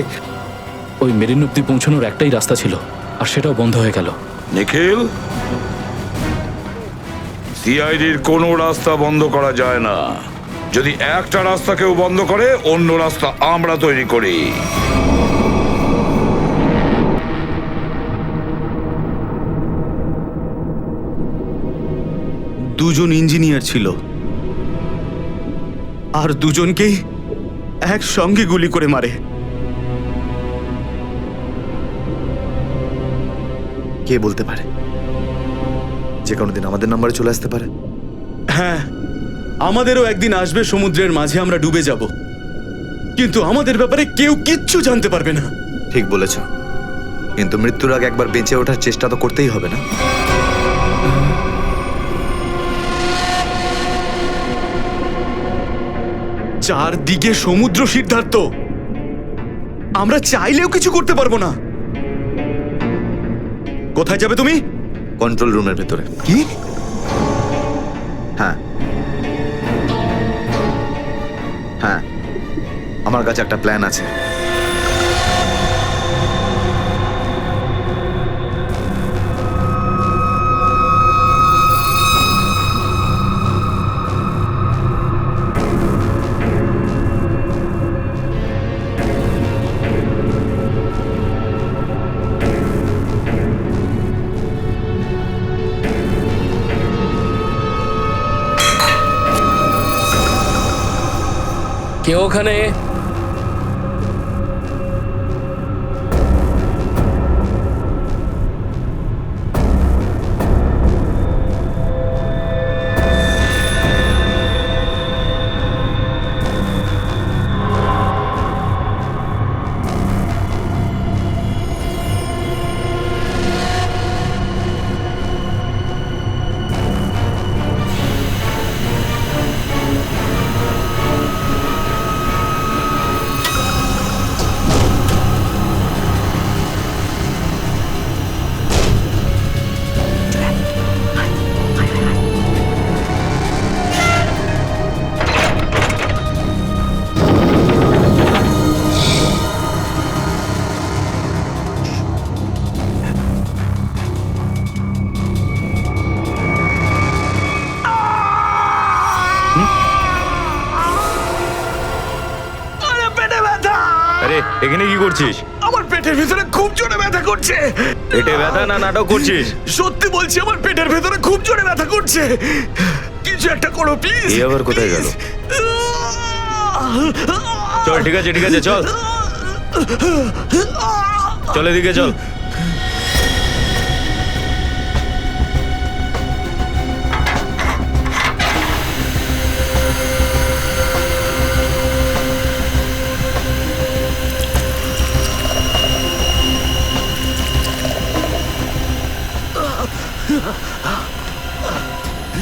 ওই মেরিন অব্দি পৌঁছানোর একটাই রাস্তা ছিল, আর সেটাও বন্ধ হয়ে গেল। নিখিল, সিআইডির কোনো রাস্তা বন্ধ করা যায় না। যদি একটা রাস্তা কেউ বন্ধ করে, অন্য রাস্তা আমরা তৈরি করি। দুজন ইঞ্জিনিয়ার ছিল, আর দুজনকেই একসঙ্গে গুলি করে মারে। কে বলতে পারে? যে কোনো দিন আমাদের নাম্বারে চলে আসতে পারে। হ্যাঁ, আমাদেরও একদিন আসবে, সমুদ্রের মাঝে আমরা ডুবে যাব, কিন্তু আমাদের ব্যাপারে কেউ কিচ্ছু জানতে পারবে না। ঠিক বলেছ, কিন্তু মৃত্যুর আগে একবার বেঁচে ওঠার চেষ্টা তো করতেই হবে না? চারদিকে সমুদ্র, সিদ্ধার্থ, আমরা চাইলেও কিছু করতে পারবো না। কোথায় যাবে তুমি? কন্ট্রোল রুমের ভেতরে। কি? হ্যাঁ হ্যাঁ, আমার কাছে একটা প্ল্যান আছে। কে ওখানে? আরে এখানে কি করছিস? আমার পেটের ভিতরে খুব জোরে ব্যথা করছে। পেটে ব্যথা না নাটক করছিস? সত্যি বলছি, আমার পেটের ভেতরে খুব জোরে ব্যথা করছে। কিছু একটা করো প্লিজ। এই আবার কোথায় গেল? চল ঠিক আছে চল চল এদিকে চল।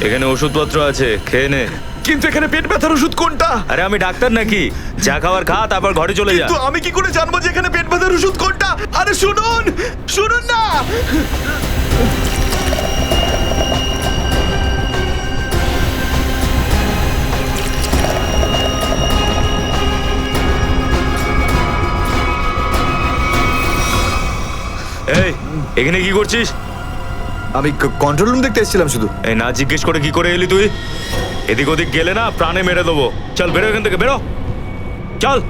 এখানে ওষুধপত্র আছে, খেয়ে নে। কিন্তু এখানে পেট ব্যথার ওষুধ কোনটা? আরে আমি ডাক্তার নাকি? যা খাবার খা, তারপর ঘরে চলে যা। কিন্তু আমি কি করে জানবো যে এখানে পেট ব্যথার ওষুধ কোনটা? আরে শুনুন না। এই এখানে কি করছিস? আমি কন্ট্রোল রুম দেখতে এসেছিলাম শুধু। এই না জিজ্ঞেস করে কি করে এলি তুই? এদিক ওদিক গেলে না প্রাণে মেরে দেবো। চল বেরো এখান থেকে, বেরো চল।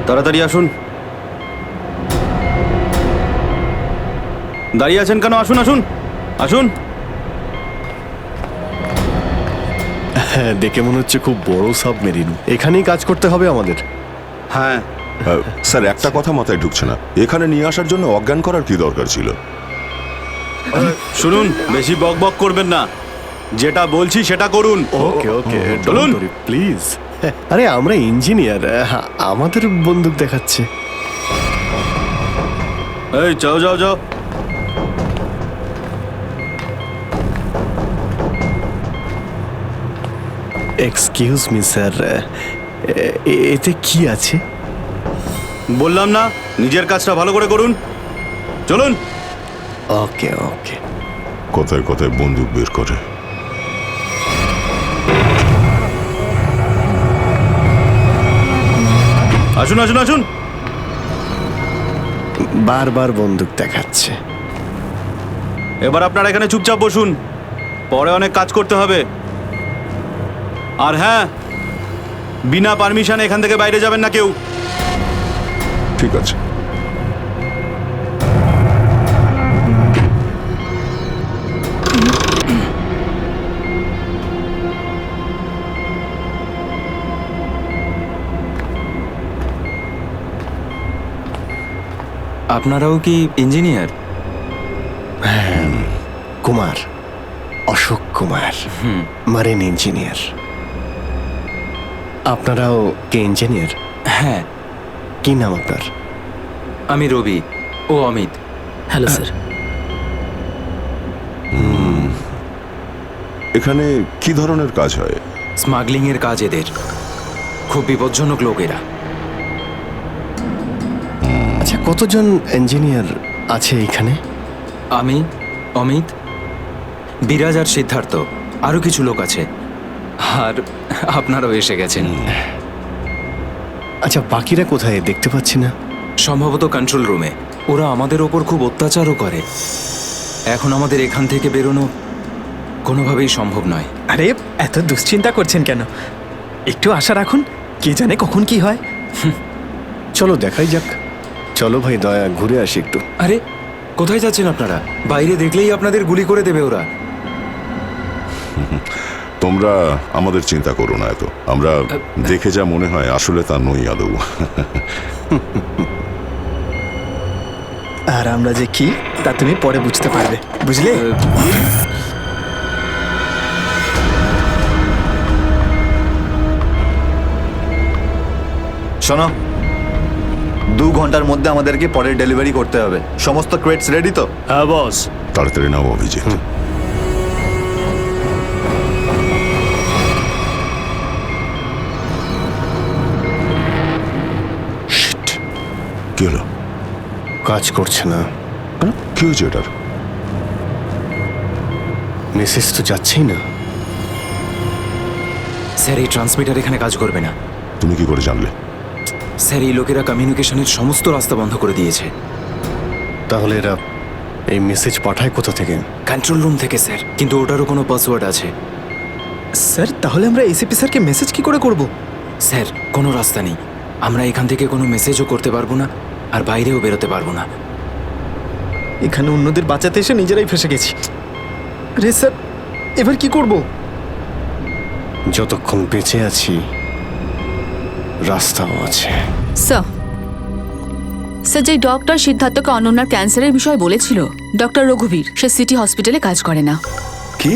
তাড়াতাড়ি আসুন। দাঁড়িয়ে আছেন কেন? আসুন আসুন আসুন। হ্যাঁ, দেখে মনে হচ্ছে খুব বড় সাবমেরিন। এখানেই কাজ করতে হবে আমাদের। হ্যাঁ স্যার, একটা কথা মাথায় ঢুকছে না, এখানে নিয়ে আসার জন্য অজ্ঞান করার কি দরকার ছিল? শুনুন, বেশি বক বক করবেন না, যেটা বলছি সেটা করুন। ওকে ওকে, চলুন প্লিজ। আরে আমরা ইঞ্জিনিয়ার, আমাদের বন্দুক দেখাচ্ছে। এই যাও যাও যাও। এক্সকিউজ মি স্যার, এতে কি আছে? বললাম না নিজের কাজটা ভালো করে করুন। চলুন। ওকে ওকে। কথায় কথায় বন্দুক বের করে। আসুন আসুন আসুন। বারবার বন্দুক দেখাচ্ছে। এবার আপনারা এখানে চুপচাপ বসুন, পরে অনেক কাজ করতে হবে। আর হ্যাঁ, বিনা পারমিশনে এখান থেকে বাইরে যাবেন না কেউ। ঠিক আছে। আপনারাও কি ইঞ্জিনিয়ার? হ্যাঁ, কুমার, অশোক কুমার, মারিন ইঞ্জিনিয়ার। আপনারাও কে ইঞ্জিনিয়ার? হ্যাঁ। কি নাম আপনার? আমি রবি, ও অমিত। Hello sir. এখানে কি ধরনের কাজ হয়? স্মাগলিং এর কাজ এদের। খুব বিপজ্জনক লোক এরা। আচ্ছা, কতজন ইঞ্জিনিয়ার আছে এখানে? আমি, অমিত, বিরাজ আর সিদ্ধার্থ, আরো কিছু লোক আছে। আর আপনারাও এসে গেছেন। আচ্ছা, বাকিরা কোথায় দেখতে পাচ্ছি না? সম্ভবত কন্ট্রোল রুমে। ওরা আমাদের ওপর খুব অত্যাচারও করে। এখন আমাদের এখান থেকে বেরোনো কোনোভাবেই সম্ভব নয়। আরে এত দুশ্চিন্তা করছেন কেন? একটু আশা রাখুন, কে জানে কখন কি হয়। চলো দেখাই যাক। চলো ভাই, দয়া ঘুরে আসি একটু। আরে কোথায় যাচ্ছেন আপনারা? বাইরে দেখলেই আপনাদের গুলি করে দেবে ওরা। তোমরা আমাদের চিন্তা করো না এত। আমরা দেখে যা মনে হয় আসলে তা নই আদৌ। আর আমরা যে কি তা তুমি পরে বুঝতে পারবে, বুঝলে? শোনো, 2 ঘন্টার মধ্যে আমাদেরকে পরের ডেলিভারি করতে হবে। সমস্ত ক্রেটস রেডি তো? হ্যাঁ বস। তাড়াতাড়ি নাও অভিজিৎ। কি হলো? কাজ করছে না। কি হয়েছে এটার? মেসেজ তো যাচ্ছেই না। স্যার, এই ট্রান্সমিটার এখানে কাজ করবে না। তুমি কি করে জানলে? স্যার, এই লোকেরা কমিউনিকেশনের সমস্ত রাস্তা বন্ধ করে দিয়েছে। তাহলে এরা এই মেসেজ পাঠায় কোথা থেকে? কন্ট্রোল রুম থেকে স্যার, কিন্তু ওটারও কোনো পাসওয়ার্ড আছে। স্যার, তাহলে আমরা এসিপি স্যারকে মেসেজ কি করে করব? স্যার, কোনো রাস্তা নেই। আমরা এখান থেকে কোনো মেসেজও করতে পারবো না, আর বাইরেও বেরোতে পারবো না। এখানে অন্যদের বাঁচাতে এসে নিজেরাই ফেসে গেছি। আরে স্যার, এবার কি করব? যতক্ষণ বেঁচে আছি রাস্তাও আছে। স্যার, যে ডক্টর সিদ্ধার্থকে অনন্যার ক্যান্সারের বিষয় বলেছিল, ডক্টর রঘুবীর, সে সিটি হসপিটালে কাজ করে না। কি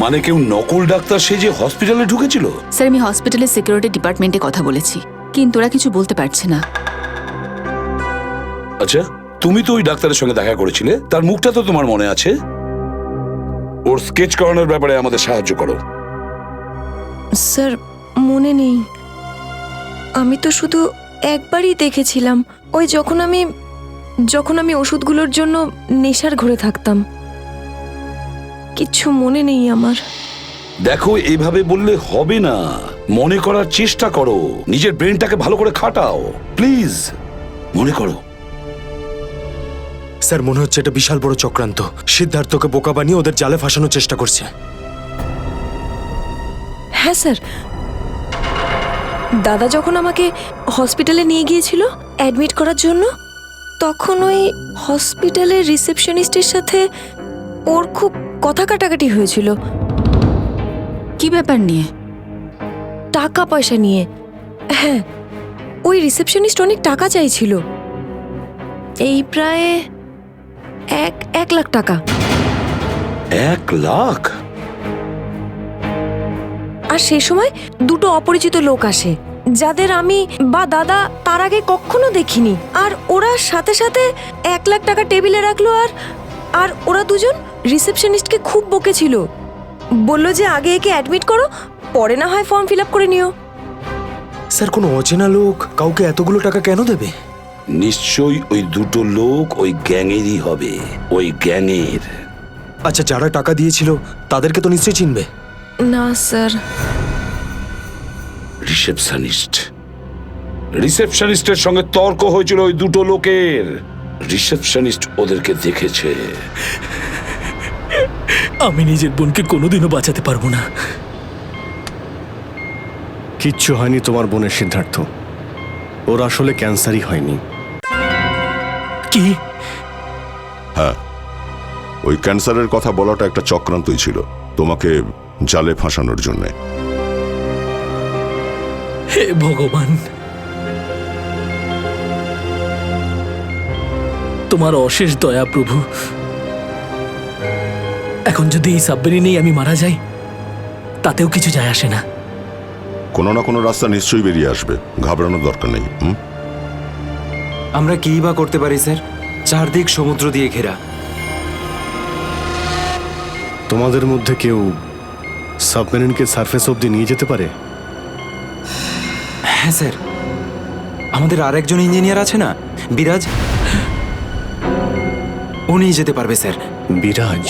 মানে? কেউ নকল ডাক্তার সেজে হসপিটালে ঢুকেছিল? স্যার, আমি হসপিটালের সিকিউরিটি ডিপার্টমেন্টে কথা বলেছি, কিন্তু ওরা কিছু বলতে পারছে না। আচ্ছা, তুমি তো ওই ডাক্তারের সঙ্গে দেখা করেছিলে, তার মুখটা তো তোমার মনে আছে। ওর স্কেচ করানোর ব্যাপারে আমাদের সাহায্য করো। স্যার, মনে নেই। আমি তো শুধু একবারই দেখেছিলাম, ওই যখন আমি ওষুধগুলোর জন্য নেশার ঘরে থাকতাম। কিচ্ছু মনে নেই আমার। দেখো, এইভাবে বললে হবে না। মনে করার চেষ্টা করো, নিজের ব্রেনটাকে ভালো করে খাটাও প্লিজ। মনে করো। স্যার, মনে হচ্ছে এটা বিশাল বড় চক্রান্ত। সিদ্ধার্থকে বোকা বানিয়ে ওদের জালে ফাঁসানোর চেষ্টা করছে। হ্যাঁ স্যার, দাদা যখন আমাকে হসপিটালে নিয়ে গিয়েছিল অ্যাডমিট করার জন্য, তখন ওই হসপিটালের রিসেপশনিস্টের সাথে ওর খুব কথা কাটাকাটি হয়েছিল। কি ব্যাপার নিয়ে? টাকা পয়সা নিয়ে। হ্যাঁ, ওই রিসেপশনিস্ট অনেক টাকা চাইছিল, এই প্রায় 1 লাখ টাকা। 1 লাখ? আর সে সময় 2টো অপরিচিত লোক আসে, যাদের আমি বা দাদা তার আগে কখনো দেখিনি। আর ওরা সাথে সাথে 1 লাখ টাকা টেবিলে রাখলো। আর ওরা দুজন রিসেপশনিস্টকে খুব বকেছিল, বলল যে আগে একে অ্যাডমিট করো, পরে না হয় ফর্ম ফিল আপ করে নিও। স্যার, কোনো অচেনা লোক কাউকে এতগুলো টাকা কেন দেবে? নিশ্চয়ই ওই দুটো লোক ওই গ্যাংয়েরই হবে, ওই গ্যাংয়ের। আচ্ছা, যারা টাকা দিয়েছিল তাদেরকে তো নিশ্চয়ই চিনবে। না স্যার। রিসেপশনিস্টের সঙ্গে তর্ক হয়েছিল ওই দুটো লোকের। রিসেপশনিস্ট ওদেরকে দেখেছে। আমি নিজের বোনকে কোনোদিনও বাঁচাতে পারবো না। কিচ্ছু হয়নি তোমার বোনের সিদ্ধার্থ, ওর আসলে ক্যান্সারই হয়নি। কি? হ্যাঁ, ওই ক্যান্সারের কথা বলাটা একটা চক্রান্তই ছিল, তোমাকে জালে ফাঁসানোর জন্যে। হে ভগবান, তোমার অশেষ দয়া প্রভু। এখন যদি এই সাবমেরিনেই আমি মারা যাই, তাতেও কিছু যায় আসে না। কোনো না কোনো রাস্তা নিশ্চয়ই বেরিয়ে আসবে, ঘাবড়ানোর দরকার নেই। আমরা কি বা করতে পারি স্যার? চারদিক সমুদ্র দিয়ে ঘেরা। তোমাদের মধ্যে কেউ সাবমেরিনকে সারফেস অবধি নিয়ে যেতে পারে? হ্যাঁ স্যার, আমাদের আরেকজন ইঞ্জিনিয়ার আছে না, বিরাজ, উনি যেতে পারবে স্যার। বিরাজ?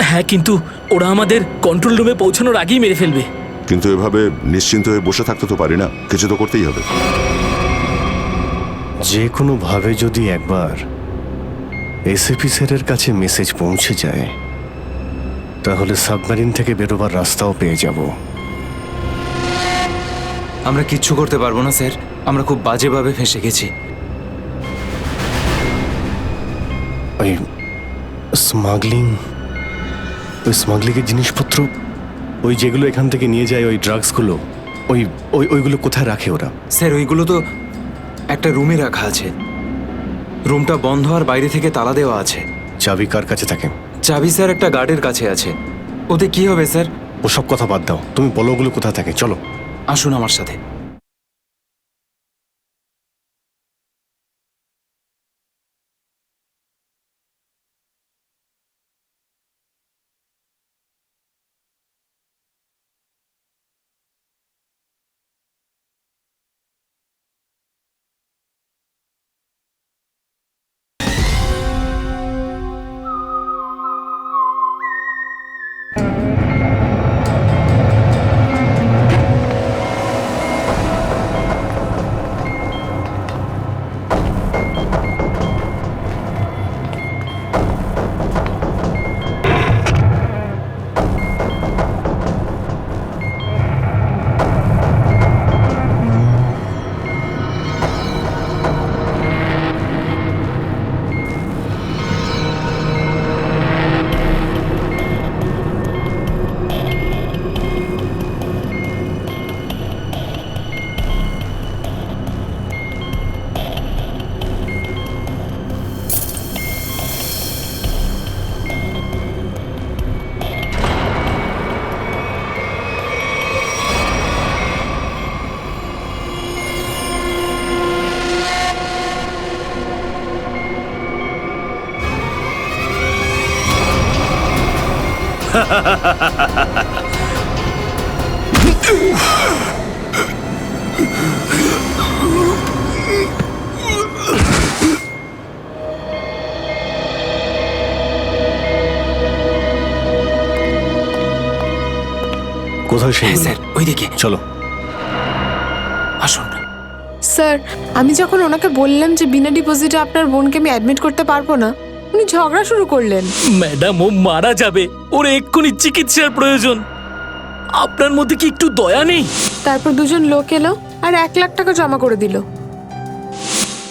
হ্যাঁ, কিন্তু ওরা আমাদের কন্ট্রোল রুমে পৌঁছানোর আগেই মেরে ফেলবে। কিন্তু এভাবে নিশ্চিন্ত হয়ে বসে থাকতে তো পারি না, কিছু তো করতেই হবে। যে কোনো ভাবে যদি একবার এসএপি স্যারের কাছে মেসেজ পৌঁছে যায়, তাহলে সাবমেরিন থেকে বেরোবার রাস্তাও পেয়ে যাব। আমরা কিচ্ছু করতে পারবো না স্যার, আমরা খুব বাজেভাবে ফেঁসে গেছি। ওই স্মাগলিংয়ের জিনিসপত্র, ওই যেগুলো এখান থেকে নিয়ে যায়, ওই ড্রাগসগুলো, ওইগুলো কোথায় রাখে ওরা? স্যার ওইগুলো তো একটা রুমে রাখা আছে। রুমটা বন্ধ আর বাইরে থেকে তালা দেওয়া আছে। চাবি কার কাছে থাকে? চাবি স্যার একটা গার্ডের কাছে আছে। ওতে কি হবে স্যার? ওসব কথা বাদ দাও, তুমি বলো ওগুলো কোথায় থাকে। চলো, আসুন আমার সাথে। কোথায় সেই? স্যার ওইদিকে চলো, আসুন। স্যার, আমি যখন ওনাকে বললাম যে বিনা ডিপোজিটে আপনার বোনকে আমি অ্যাডমিট করতে পারবো না, উনি ঝগড়া শুরু করলেন। ম্যাডাম, ও মারা যাবে, ওর এক্ষুনি চিকিৎসার প্রয়োজন। আপনার মধ্যে কি একটু দয়া নেই? তারপর দুজন লোক এলো আর 1 লাখ টাকা জমা করে দিল।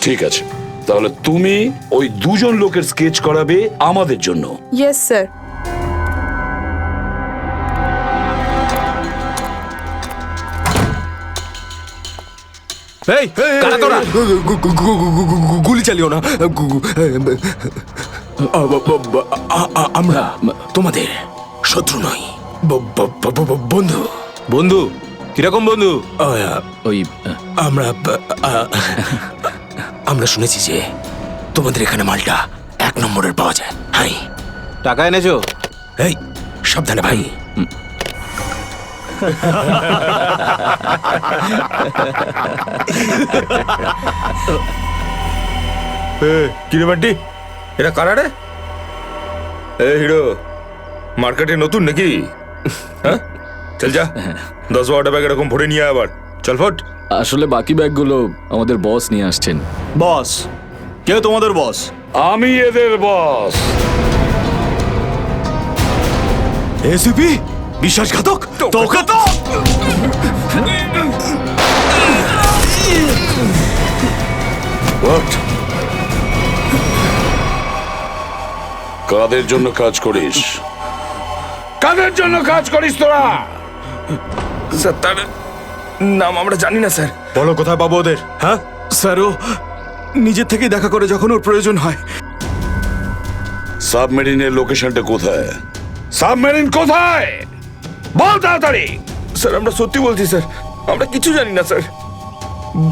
ঠিক আছে, তাহলে তুমি ওই দুজন লোকের স্কেচ করাবে আমাদের জন্য। Yes sir. কারা তোরা? গুলি চালিও না। আমরা তোমাদের শত্রু নই, বন্ধু। বন্ধু? কিরকম বন্ধু? ওই আমরা শুনেছি যে তোমাদের এখানে মালটা 1 নম্বরের পাওয়া যায়। হাই, টাকা এনেছো? এই সাবধানে ভাই। কিরে বান্টি, এরা কারা রে? এ হিরো, মার্কেটে নতুন নাকি? হ্যাঁ, চল যা 10-12টা ব্যাগ এরকম ভরে নিয়ে আয় আবার। চল ফট। আসলে বাকি ব্যাগগুলো আমাদের বস নিয়ে আসছেন। বস? কে তোমাদের বস? আমি এদের বস। এসিপি বিশ্বাসঘাতক, তোকে তো What? কাদের জন্য কাজ করিস? কাদের জন্য কাজ করিস তোরা? স্যার, তার নাম আমরা জানি না স্যার। বলো কোথায় পাবো ওদের? হ্যাঁ স্যার, ও নিজের থেকেই দেখা করে যখন ওর প্রয়োজন হয়। সাবমেরিনের লোকেশনটা কোথায়? সাবমেরিন কোথায়? বল তাড়াতাড়ি। স্যার, আমরা সত্যি বলছি স্যার, আমরা কিছু জানি না স্যার।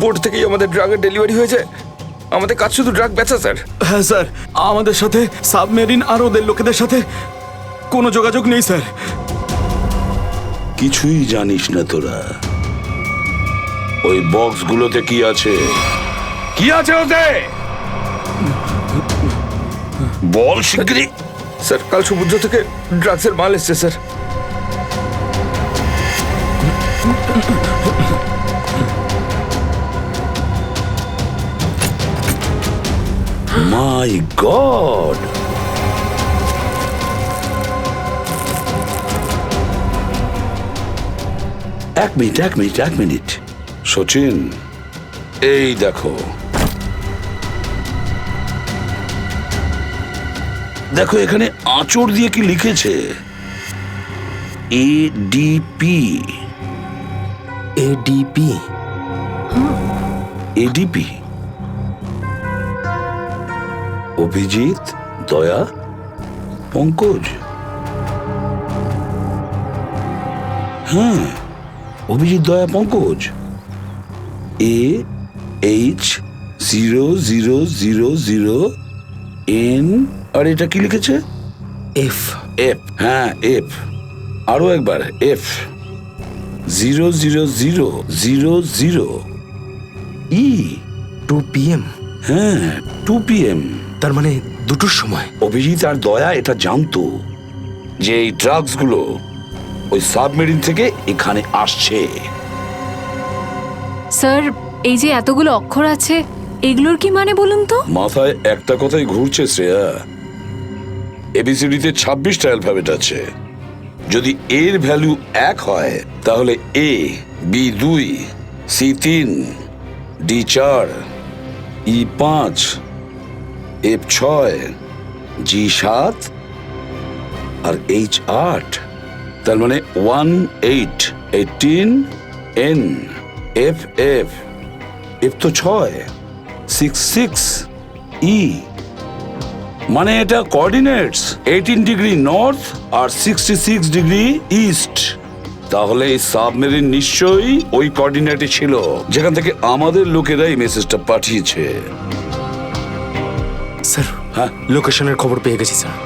বোর্ড থেকেই আমাদের ড্রাগের ডেলিভারি হয়েছে। আমাদের কাজ শুধু ড্রাগ বেচা স্যার। হ্যাঁ স্যার, আমাদের সাথে সাবমেরিন আর ওদের লোকেদের সাথে কোনো যোগাযোগ নেই স্যার। কিছুই জানিস না তোরা? ওই বক্সগুলোতে কি আছে? কি আছে ওতে? বল শিগগিরই। স্যার, কাল সমুদ্র থেকে ড্রাগসের মাল এসছে স্যার। মাই গড! এক মিনিট সচিন, এই দেখো দেখো এখানে আঁচড় দিয়ে কি লিখেছে? এডিপি। এডিপি? এডিপি অভিজিৎ, দয়া, পঙ্কজ। হ্যাঁ, অভিজিৎ, দয়া, পঙ্কজ। AH0000N। আর এটা কি লিখেছে? এফ। এফ, হ্যাঁ এফ। আরো একবার এফ। 00000E। 2 PM? হ্যাঁ, 2 PM। তার মানে 2টোর সময়। অভিজিৎ আর দয়া এটা জানতো যে এই ড্রাগস গুলো ওই সাবমেরিন থেকে এখানে আসছে। স্যার, এই যে এতগুলো অক্ষর আছে, এগুলোর কি মানে বলুন তো? মাথায় একটা কথাই ঘুরছে শ্রেয়া। এবিসিডিতে 26টা অ্যালফাবেট আছে। যদি এর ভ্যালু 1 হয় তাহলে A, B 2, C 3, D 4, E 5, F 6, G 7 R H 8। তার মানে 1 8 18 N F F F তো 6 6 6 E। মানে এটা কোঅর্ডিনেটস 18 ডিগ্রি নর্থ আর 66 ডিগ্রি ইস্ট। তাহলে এই সাবমেরিন নিশ্চয়ই ওই কোঅর্ডিনেটে ছিল যেখান থেকে আমাদের লোকেরা এই মেসেজটা পাঠিয়েছে। স্যার, হ্যাঁ, লোকেশনের খবর পেয়ে গেছি স্যার।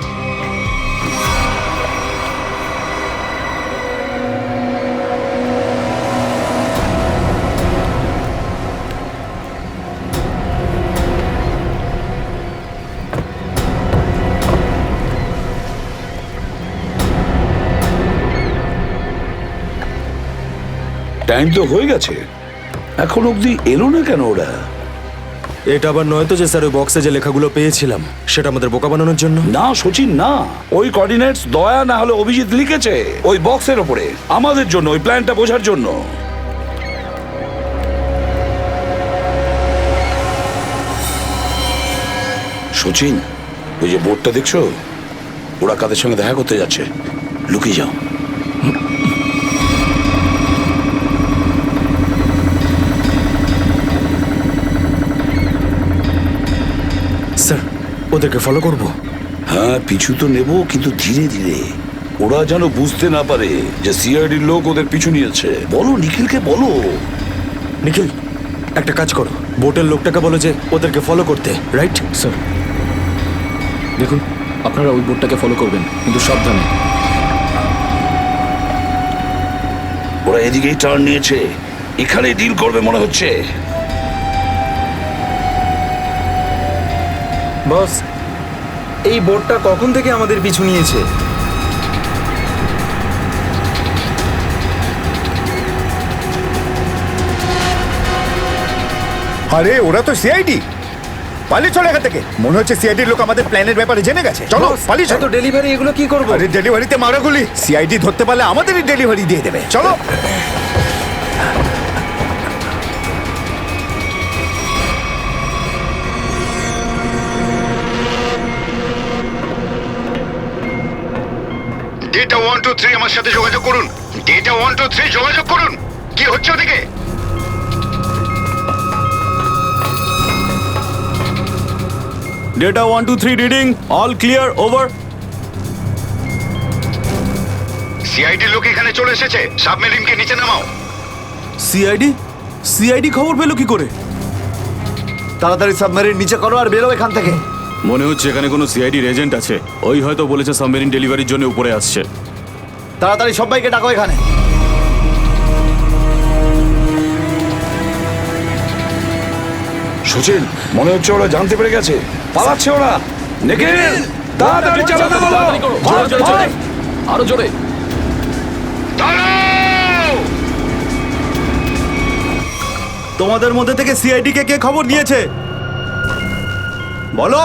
টাইম তো হয়ে গেছে, এখন অবধি এলো না কেন ওরা? এটা আবার নয় তো যে স্যার ওই বক্সে যে লেখাগুলো পেয়েছিলাম সেটা আমাদের বোকা বানানোর জন্য? না সচিন, না। ওই কোঅর্ডিনেটস দয়া না হলে অভিজিৎ লিখেছে ওই বক্সের ওপরে আমাদের জন্য, ওই প্ল্যানটা বোঝার জন্য। সচিন, ওই যে বোর্ডটা দেখছো, ওরা কাদের সঙ্গে দেখা করতে যাচ্ছে। লুকিয়ে যাও। স্যার, ওদেরকে ফলো করব? হ্যাঁ, পিছু তো নেব, কিন্তু ধীরে ধীরে। ওরা যেন বুঝতে না পারে যে সিআইডির লোক ওদের পিছু নিয়েছে। বলো নিখিলকে, বলো। নিখিল, একটা কাজ করো, বোটের লোকটাকে বলো যে ওদেরকে ফলো করতে। রাইট স্যার, দেখুন আপনারা ওই বোটটাকে ফলো করবেন, কিন্তু সাবধানে। ওরা এদিকেই টার্ন নিয়েছে, এখানে ডিল করবে মনে হচ্ছে। বস, এই বোটটা কখন থেকে আমাদের পিছু নিয়েছে? আরে ওরা তো সিআইডি, পালিয়ে চলে এখান থেকে। মনে হচ্ছে সিআইডির লোক আমাদের প্ল্যানের ব্যাপারে জেনে গেছে। চলো পালিয়ে চলো। ডেলিভারি এগুলো কি করবো? আরে ডেলিভারিতে মারাগুলি, সিআইডি ধরতে পারলে আমাদেরই ডেলিভারি দিয়ে দেবে। চলো। ডেটা 123 আমার সাথে যোগাযোগ করুন। ডেটা 123 যোগাযোগ করুন। কি হচ্ছে ওদিকে? Data 123 reading, all clear, over. CID লোক এখানে চলে এসেছে, সাবমেরিনকে নিচে নামাও। সিআইডি? সিআইডি খবর পেলো কি করে? তাড়াতাড়ি সাবমেরিন নিচে করো আর বেরো এখান থেকে। মনে হচ্ছে এখানে কোনো সিআইডির এজেন্ট আছে। ওই হয়তো বলেছে সাবমেরিন ডেলিভারির জন্য উপরে আসছে। তাড়াতাড়ি সবাইকে ডাকো এখানে। সুচিল, মনে হচ্ছে ওরা জানতে পেরে গেছে, পালাচ্ছে ওরা। নিখিল, তাড়াতাড়ি চালাতে বলো। আরো জোরে। তোমাদের মধ্যে থেকে সিআইডি কে খবর দিয়েছে বলো।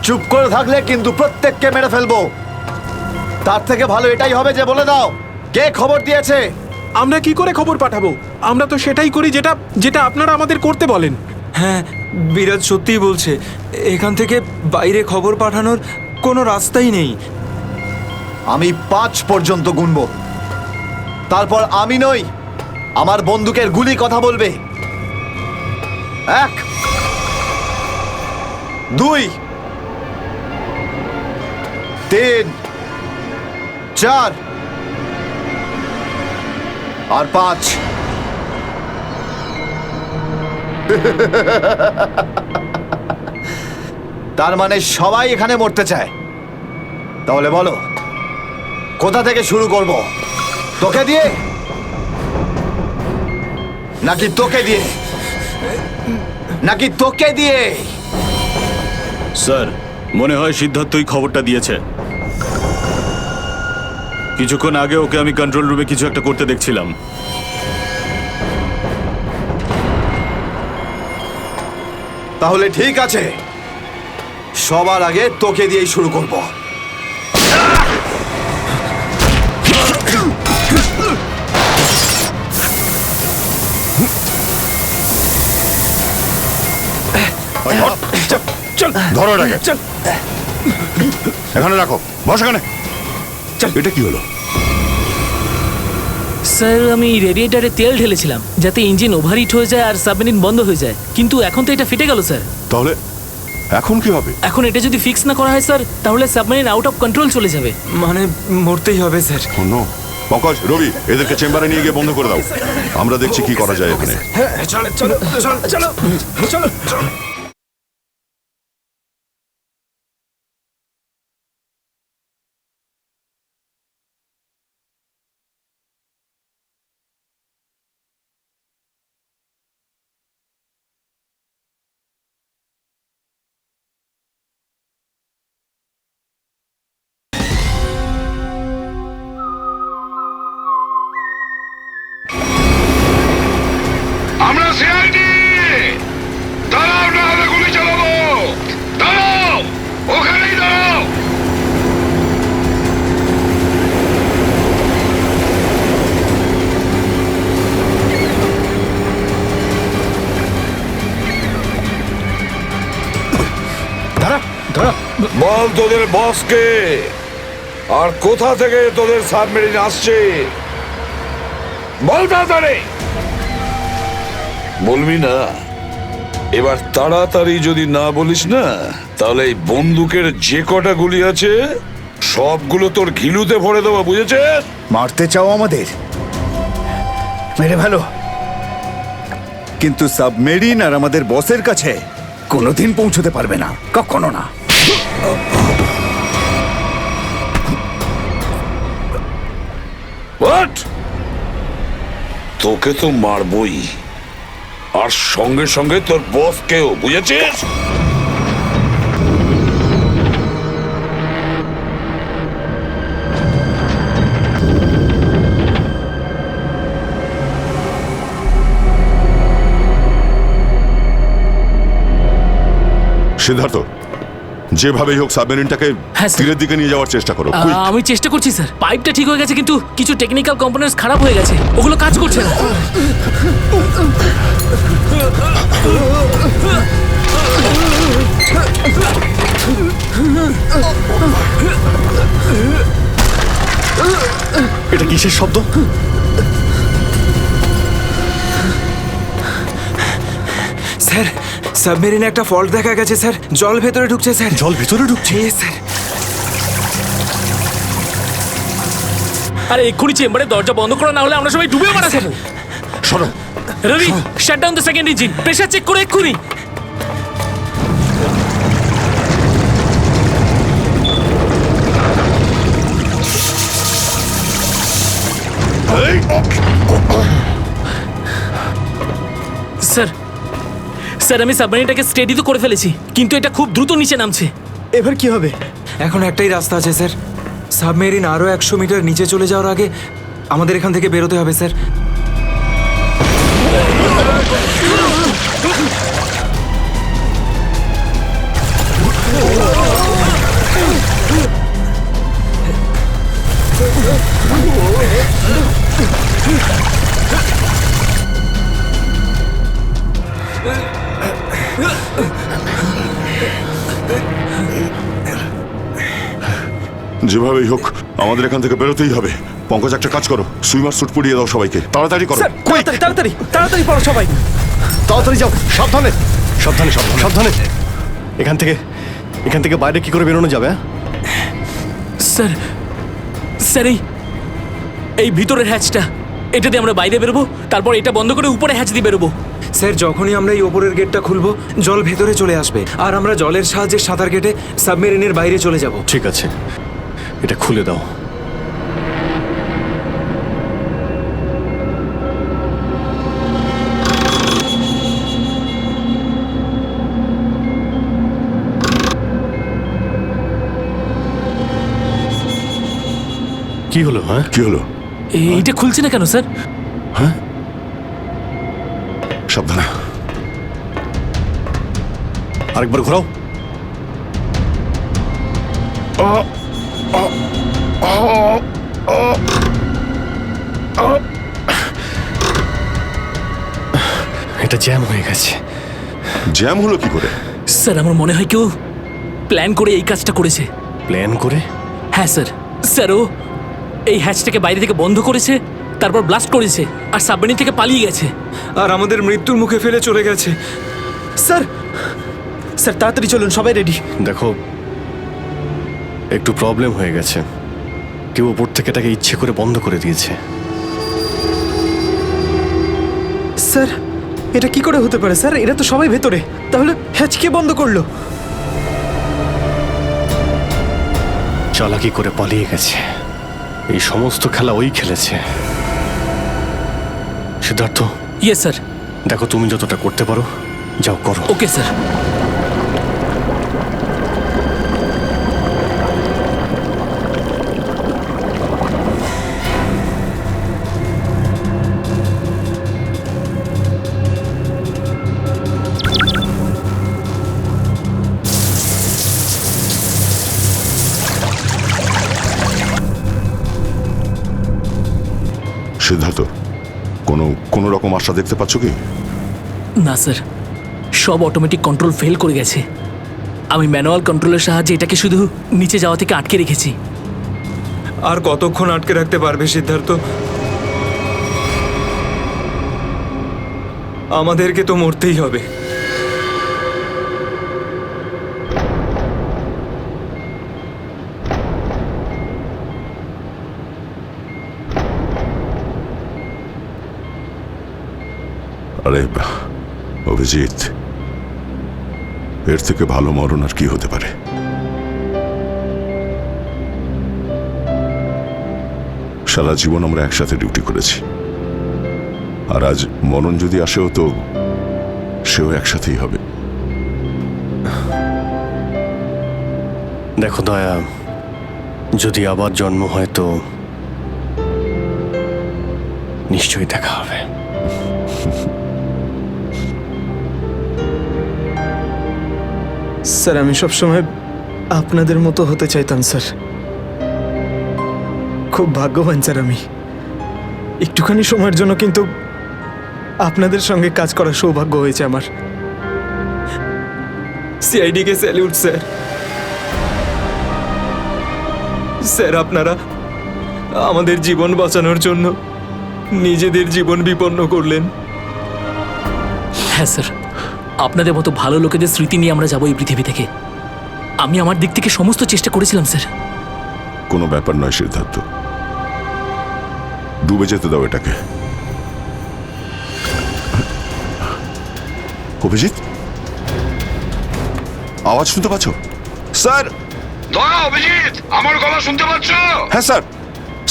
চুপ করে থাকলে কিন্তু প্রত্যেককে মেরে ফেলবো। তার থেকে ভালো এটাই হবে যে বলে দাও কে খবর দিয়েছে। আমরা কি করে খবর পাঠাবো? আমরা তো সেটাই করি যেটা যেটা আপনারা আমাদের করতে বলেন। হ্যাঁ, বিরাজ সত্যিই বলছে। এখান থেকে বাইরে খবর পাঠানোর কোনো রাস্তাই নেই। আমি 5 পর্যন্ত গুনবো, তারপর আমি নই, আমার বন্দুকের গুলি কথা বলবে। 1, 2, 3, 4 আর 5। তার মানে সবাই এখানে মরতে চায়। তাহলে বলো কোথা থেকে শুরু করব? তোকে দিয়ে নাকি তোকে দিয়ে? নাকি তোকে দিয়ে? স্যার, মনে হয় সিদ্ধার্থই খবরটা দিয়েছে। কিছুক্ষণ আগে ওকে আমি কন্ট্রোল রুমে কিছু একটা করতে দেখছিলাম। তাহলে ঠিক আছে, সবার আগে তোকে দিয়েই শুরু করব। ধরো এটাকে, এখানে রাখো, বস এখানে। এটা কি হলো? স্যার, আমি রেডিয়েটারে তেল ঢেলেছিলাম যাতে ইঞ্জিন ওভারহিট হয়ে যায় আর সাবমেরিন বন্ধ হয়ে যায়, কিন্তু এখন তো এটা ফেটে গেল স্যার। তাহলে এখন কি হবে? এখন এটা যদি ফিক্স না করা হয় স্যার, তাহলে সাবমেরিন আউট অফ কন্ট্রোল চলে যাবে। মানে মরতেই হবে স্যার। পঙ্কজ, রবি, এদেরকে চেম্বারে নিয়ে গিয়ে বন্ধ করে দাও। আমরা দেখছি কি করা যায় এখানে। চলো চলো চলো চলো চলো চলো। আমরা সিআইডি, দাঁড়াও, না হলে গুলি চালাবো। দাঁড়াও, ওখানেই দাঁড়াও। বল তোদের বসকে, আর কোথা থেকে তোদের সাবমেরিন আসছে বল তাড়াতাড়ি। বলবি না? এবার তাড়াতাড়ি যদি না বলিস না, তাহলে এই বন্দুকের যে কটা গুলি আছে সবগুলো তোর ঘিলুতে ভরে দেবো, বুঝেছিস? মারতে চাও আমাদের? মেরে ভালো, কিন্তু সাবমেরিন আর আমাদের বসের কাছে কোনোদিন পৌঁছতে পারবে না, কখনো না। হোয়াট? তোকে তো মারবই, আর সঙ্গে সঙ্গে তোর বস কেউ, বুঝেছিস? সিদ্ধার্থ, যেভাবেই হোক সাবমেরিনটাকে তীরের দিকে নিয়ে যাওয়ার চেষ্টা করো। quick! আমি চেষ্টা করছি স্যার। পাইপটা ঠিক হয়ে গেছে কিন্তু কিছু টেকনিক্যাল কম্পোনেন্টস খারাপ হয়ে গেছে, ওগুলো কাজ করছে না। এটা কিসের শব্দ? স্যার, সাবমেরিনে একটা ফল্ট দেখা গেছে স্যার। জল ভেতরে ঢুকছে স্যার। জল ভেতরে ঢুকছে? স্যার। আরে এক্ষুনি চেম্বারে দরজা বন্ধ করা না হলে আমরা সবাই ডুবে মারা যাবো। শোনো Ravi, shut down the second engine, pressure check করে এক্ষুনি। স্যার, স্যার আমি সাবমেরিনটাকে স্টেডি তো করে ফেলেছি, কিন্তু এটা খুব দ্রুত নিচে নামছে। এবার কি হবে? এখন একটাই রাস্তা আছে স্যার। সাবমেরিন আরও 100 মিটার নিচে চলে যাওয়ার আগে আমাদের এখান থেকে বেরোতে হবে স্যার। যেভাবেই হোক আমাদের এখান থেকে বেরোতেই হবে। পঙ্কজ, একটা কাজ করো, সুইমার স্যুট পরিয়ে দাও সবাইকে, তাড়াতাড়ি করো। তাড়াতাড়ি তাড়াতাড়ি তাড়াতাড়ি পড়ো সবাই। তাড়াতাড়ি যাও, সাবধানে সাবধানে সাবধানে সাবধানে। এখান থেকে বাইরে কি করে বেরোনো যাবে? স্যার, স্যার এই ভিতরের হ্যাচটা, এটা দিয়ে আমরা বাইরে বেরোবো, তারপর এটা বন্ধ করে উপরে হ্যাচ দিয়ে বেরোবো। স্যার, যখনই আমরা এই ওপরের গেটটা খুলবো জল ভেতরে চলে আসবে, আর আমরা জলের সাহায্যে সাঁতার কেটে সাবমেরিনের বাইরে চলে যাব। ঠিক আছে, এটা খুলে দাও। কি হলো? হ্যাঁ, কি হলো? এইটা খুলছে না কেন স্যার? হ্যাঁ, সাবধানে। আরেকবার ঘোরাও। এটা জ্যাম হয়ে গেছে। জ্যাম হলো কি করে? স্যার আমার মনে হয় কেউ প্ল্যান করে এই কাজটা করেছে। প্ল্যান করে? হ্যাঁ স্যার। স্যার ও এই হ্যাচটাকে বাইরে থেকে বন্ধ করেছে, তারপর ব্লাস্ট করেছে আর সাবমেরিন থেকে পালিয়ে গেছে আর আমাদের মৃত্যুর মুখে ফেলে চলে গেছে। স্যার, স্যার তাড়াতাড়ি চলুন, সবাই রেডি। দেখো, একটু প্রবলেম হয়ে গেছে। কেউ ওপর থেকে এটাকে ইচ্ছে করে বন্ধ করে দিয়েছে। স্যার, এটা কি করে হতে পারে স্যার? এরা তো সবাই ভেতরে, তাহলে হ্যাচ কে বন্ধ করলো? চালাকি করে পালিয়ে গেছে। এই সমস্ত খেলা ওই খেলেছে। সিদ্ধার্থ। Yes sir. দেখো, তুমি যতটা করতে পারো যাও করো। Okay sir. সিদ্ধার্থ, কোনো রকম আশা দেখতে পাচ্ছ কি? না স্যার, সব অটোমেটিক কন্ট্রোল ফেল করে গেছে। আমি ম্যানুয়াল কন্ট্রোলের সাহায্যে এটাকে শুধু নিচে যাওয়া থেকে আটকে রেখেছি। আর কতক্ষণ আটকে রাখতে পারবে সিদ্ধার্থ? আমাদেরকে তো মরতেই হবে। আরে অভিজিৎ, এর থেকে ভালো মরণ আর কি হতে পারে? সারা জীবন আমরা একসাথে ডিউটি করেছি, আর আজ মরণ যদি আসেও তো সেও একসাথেই হবে। দেখো দয়া, যদি আবার জন্ম হয় তো নিশ্চয়ই দেখা হবে। স্যার আমি সবসময় আপনাদের মতো হতে চাইতাম স্যার। খুব ভাগ্যবান স্যার আমি, একটুখানি সময়ের জন্য কিন্তু আপনাদের সঙ্গে কাজ করার সৌভাগ্য হয়েছে আমার। সিআইডি কে স্যালিউট স্যার। স্যার আপনারা আমাদের জীবন বাঁচানোর জন্য নিজেদের জীবন বিপন্ন করলেন। হ্যাঁ স্যার, আপনাদের মতো ভালো লোকেদের স্মৃতি নিয়ে আমরা যাবো এই পৃথিবী থেকে। আমি আমার দিক থেকে সমস্ত চেষ্টা করেছিলাম স্যার। কোনো ব্যাপার নয় সিদ্ধার্থ, ডুবে যেতে দাও এটাকে। অভিজিৎ, আওয়াজ শুনতে পাচ্ছ? স্যার! দয়া, অভিজিৎ, আমার গলা শুনতে পাচ্ছ? হ্যাঁ স্যার,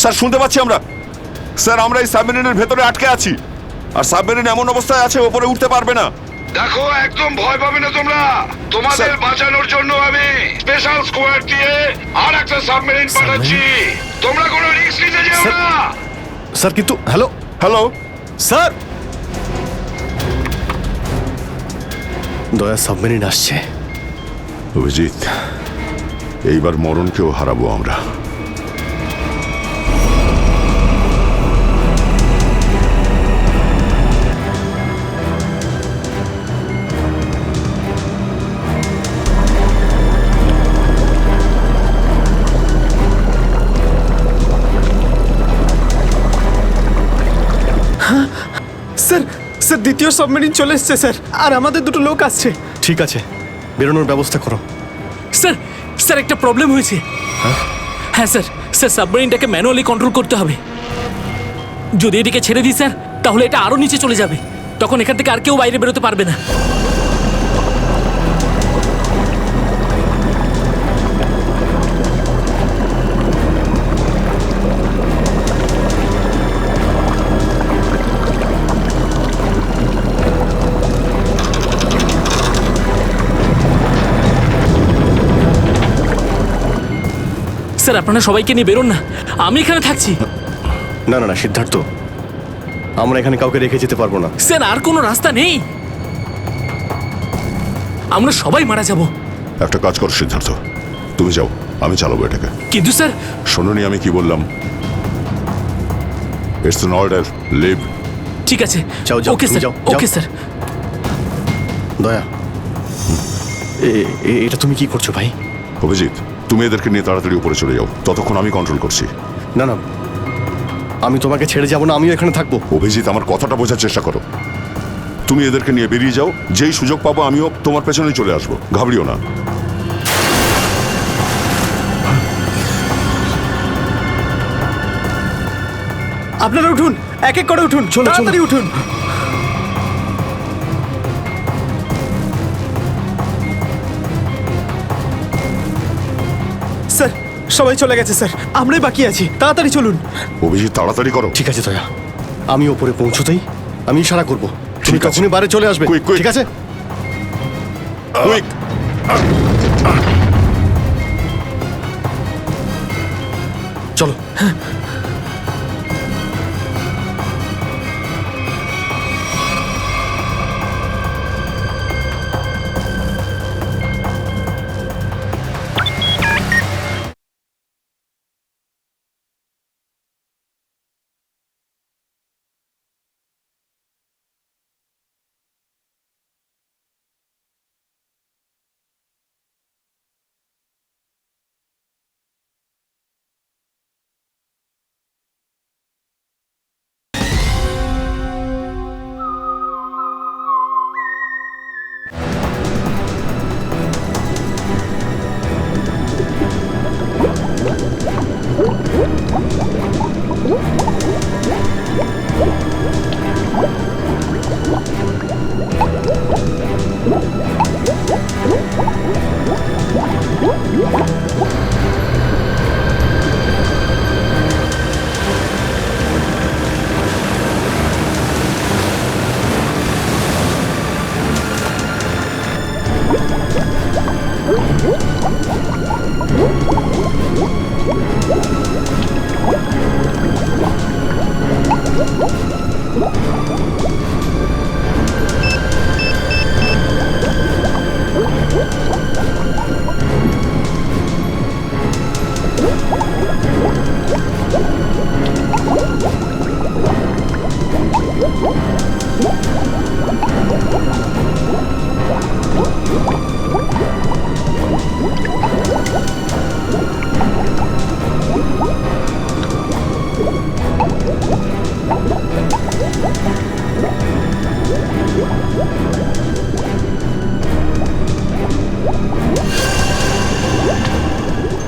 স্যার শুনতে পাচ্ছি আমরা। স্যার আমরা এই সাবমেরিনের ভেতরে আটকে আছি, আর সাবমেরিন এমন অবস্থায় আছে ওপরে উঠতে পারবে না। দেখো, একদম ভয় পাবে না তোমরা। তোমাদের বাঁচানোর জন্য আমি স্পেশাল স্কোয়াড দিয়ে আর একটা সাবমেরিন পাঠাচ্ছি। তোমরা কোনো রিস্ক নিতে যেও না। স্যার কিন্তু হ্যালো হ্যালো স্যার, দয়া সাবমেরিন আসছে। অভিজিৎ, এইবার মরণকেও হারাবো আমরা। স্যার স্যার দ্বিতীয় সাবমেরিন চলে এসছে স্যার, আর আমাদের দুটো লোক আসছে। ঠিক আছে, বেরোনোর ব্যবস্থা করো। স্যার, স্যার একটা প্রবলেম হয়েছে। হ্যাঁ স্যার, স্যার সাবমেরিনটাকে ম্যানুয়ালি কন্ট্রোল করতে হবে। যদি এটিকে ছেড়ে দিই স্যার, তাহলে এটা আরো নিচে চলে যাবে। তখন এখান থেকে আর কেউ বাইরে বেরোতে পারবে না। স্যার আপনারা সবাইকে নিয়ে বেরোন না, আমি এখানে থাকছি। না না না সিদ্ধার্থ, আমরা এখানে কাউকে রেখে যেতে পারবো না। স্যার আর কোনো রাস্তা নেই, আমরা সবাই মারা যাব। একটা কাজ করো সিদ্ধার্থ, তুমি যাও, আমি চালাবো এটাকে। কিন্তু স্যার, শোনোনি আমি কি বললাম? It's an order, leave. ঠিক আছে, যাও যাও, ওকে তুমি স্যার, যাও, ওকে যাও। স্যার। দয়া, এটা তুমি কি করছো ভাই? অভিজিৎ, তুমি এদেরকে নিয়ে তাড়াতাড়ি উপরে চলে যাও, ততক্ষণ আমি কন্ট্রোল করছি। না না, আমি তোমাকে ছেড়ে যাব না, আমিও এখানে থাকবো। অভিজিৎ, আমার কথাটা বোঝার চেষ্টা করো। তুমি এদেরকে নিয়ে বেরিয়ে যাও, যেই সুযোগ পাবো আমিও তোমার পেছনেই চলে আসবো, ঘাবড়িও না। আপনারা উঠুন, এক এক করে উঠুন, তাড়াতাড়ি উঠুন। স্যার সবাই চলে গেছে স্যার, আমরাই বাকি আছি, তাড়াতাড়ি চলুন। অভিজিৎ তাড়াতাড়ি করো। ঠিক আছে দয়া, আমি ওপরে পৌঁছতেই আমি ইশারা করবো, তুমি তখনই বাইরে চলে আসবে। ঠিক আছে? কুইক। চলো।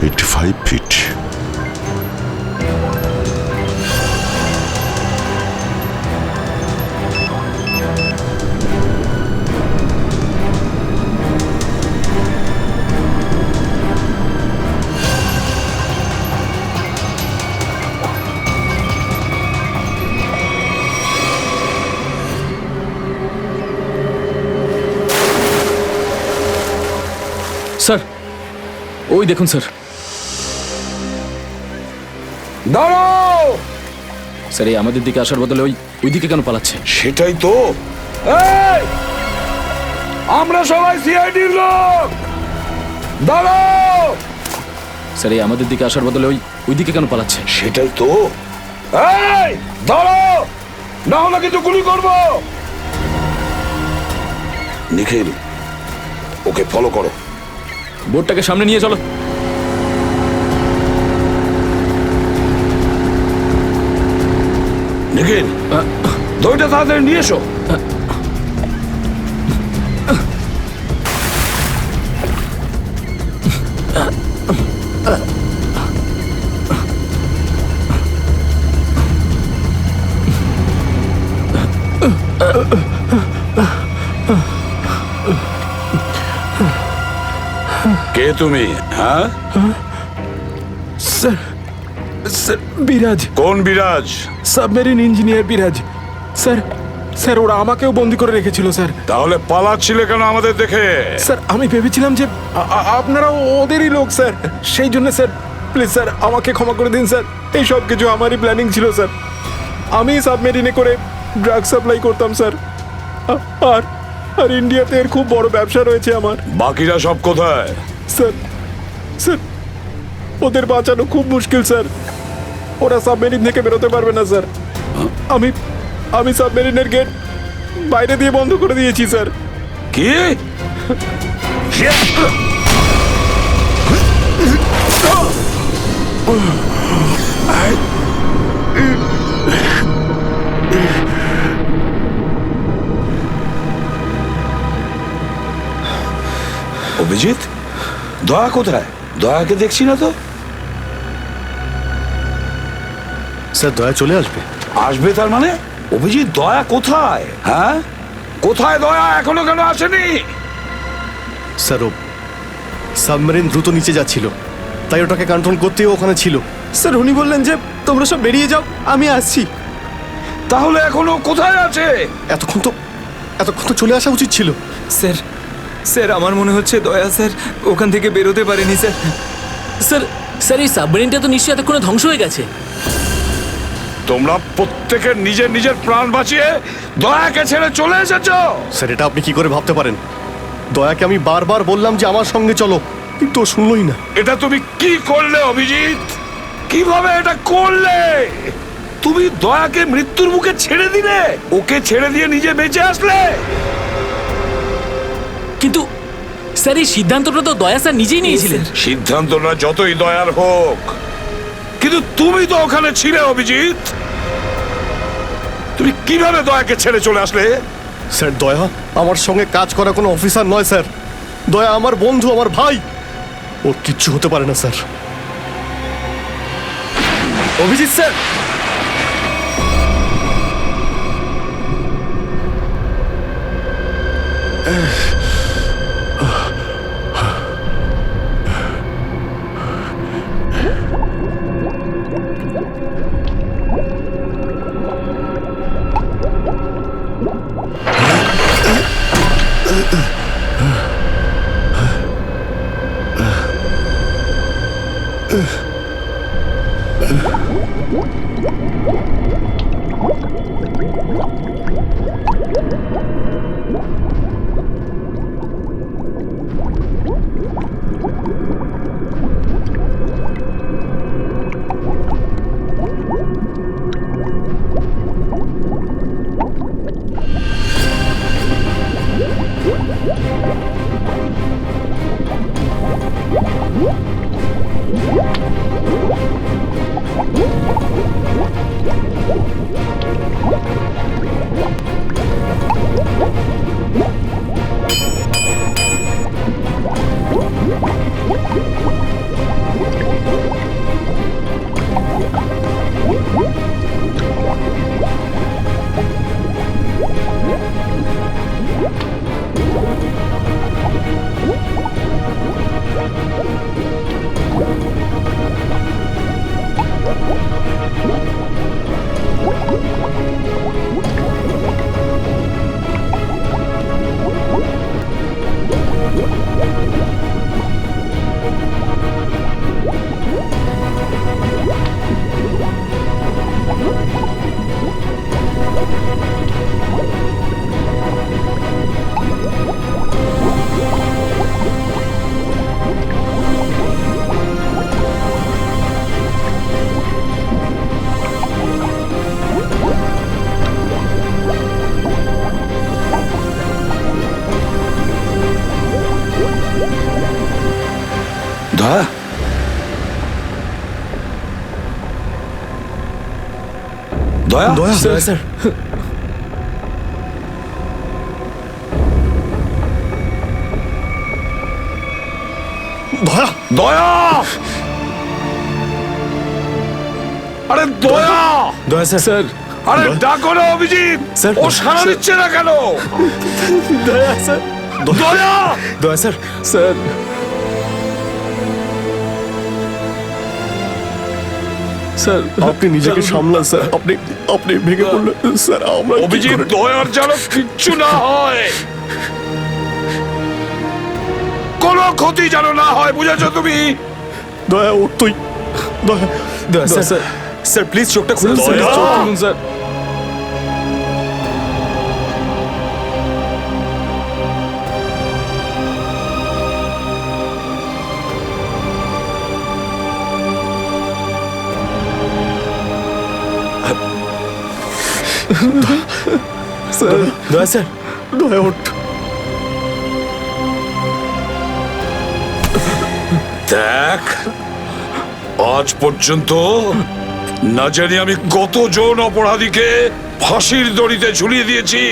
85 ফিট। স্যার ওই দেখুন স্যার। দাঁড়াও! স্যার এই আমাদের দিকে আসার বদলে ওই দিকে কেন পালাচ্ছে? সেটাই তো। এই! আমরা সবাই সিআইডির লোক। দাঁড়াও! স্যার এই আমাদের দিকে আসার বদলে ওই দিকে কেন পালাচ্ছে? সেটাই তো। এই! দাঁড়াও! না হলে কিন্তু গুলি করব। নিখিল, ওকে ফলো করো। বোর্ডটাকে সামনে নিয়ে চলো। নিখিল, দইটা তাড়াতাড়ি নিয়ে এসো। কে তুমি? হ্যাঁ স্যার, স্যার বিরাজ। কোন বিরাজ? সাবমেরিন ইঞ্জিনিয়ার বিরাজ। স্যার, স্যার ওরা আমাকেও বন্দি করে রেখেছিল স্যার। তাহলে পালাচ্ছিলে কেন আমাদের দেখে? স্যার আমি ভেবেছিলাম যে আপনারা ওদেরই লোক স্যার, সেই জন্য স্যার প্লিজ স্যার আমাকে ক্ষমা করে দিন স্যার। এই সব কিছু আমারই প্ল্যানিং ছিল স্যার। আমি সাবমেরিনে করে ড্রাগ সাপ্লাই করতাম স্যার। আর আর ইন্ডিয়াতে এর খুব বড় ব্যবসা রয়েছে আমার। বাকিরা সব কোথায়? স্যার, স্যার ওদের বাঁচানো খুব মুশকিল স্যার। ওরা সাবমেরিন থেকে বেরোতে পারবে না স্যার। আমি সাবমেরিনের গেট বাইরে দিয়ে বন্ধ করে দিয়েছি স্যার। কি? অভিজিৎ, দয়া কোথায়? দয়াকে দেখছি না তো। স্যার দয়া চলে আসবে। আসবে তার মানে? অভিজিৎ, দয়া কোথায়? হ্যাঁ, কোথায় দয়া? এখনো কেন আসেনি? স্যার ও সাবমেরিন দ্রুত নিচে যাচ্ছিল, তাই ওটাকে কন্ট্রোল করতেও ওখানে ছিল। স্যার উনি বললেন যে তোমরা সব বেরিয়ে যাও, আমি আসছি। তাহলে এখনো কোথায় আছে? এতক্ষণ তো চলে আসা উচিত ছিল। স্যার, স্যার আমার মনে হচ্ছে দয়া স্যার ওখান থেকে বেরোতে পারেনি স্যার। স্যার এই সাবমেরিনটা তো নিশ্চয়ই এতক্ষণে ধ্বংস হয়ে গেছে। তোমরা প্রত্যেকে নিজের নিজের প্রাণ বাঁচিয়ে দয়াকে ছেড়ে চলে এসেছো। স্যার এটা আপনি কি করে ভাবতে পারেন? দয়াকে আমি বারবার বললাম যে আমার সঙ্গে চলো, কিন্তু ও শুনলই না। এটা তুমি কি করলে অভিজিৎ? কিভাবে এটা করলে? তুমি দয়াকে মৃত্যুর মুখে ছেড়ে দিলে, ওকে ছেড়ে দিয়ে নিজে বেঁচে আসলে। কিন্তু স্যার এই সিদ্ধান্তটা তো দয়া স্যার নিজেই নিয়েছিলেন। সিদ্ধান্তটা যতই দয়ার হোক, কিন্তু তুমি তো ওখানে ছিলে অভিজিৎ। তুমি কিভাবে দয়াকে ছেড়ে চলে আসলে? স্যার দয়া আমার সঙ্গে কাজ করা কোনো অফিসার নয় স্যার। দয়া আমার বন্ধু, আমার ভাই। ওর কিচ্ছু হতে পারে না স্যার। অভিজিৎ স্যার, দয়া দয়া স্যার দয়া দয়া আরে দয়া দয়া স্যার আরে ডাকো না অভিজিৎ স্যার, ও সাড়া স্যার। দিচ্ছে না কেন? দয়া স্যার দয়া দয়া স্যার স্যার স্যার আপনি নিজেকে সামলান স্যার, আপনি আপনি ভেঙে পড়লেন স্যার। আমরা কি অভিজিৎ করে- দয়ার যেন কিচ্ছু না হয়, কোনো ক্ষতি যেন না হয়, বুঝেছো তুমি? দয়া ওর তুই দয়া দয়া স্যার স্যার স্যার প্লিজ চোখটা খুলুন স্যার দয়া। চোখ খুলুন স্যার স্যার দয়া স্যার দয়া ওঠ। দেখ, আজ পর্যন্ত না জানি আমি কতজন অপরাধীকে ফাঁসির দড়িতে ঝুলিয়ে দিয়েছি,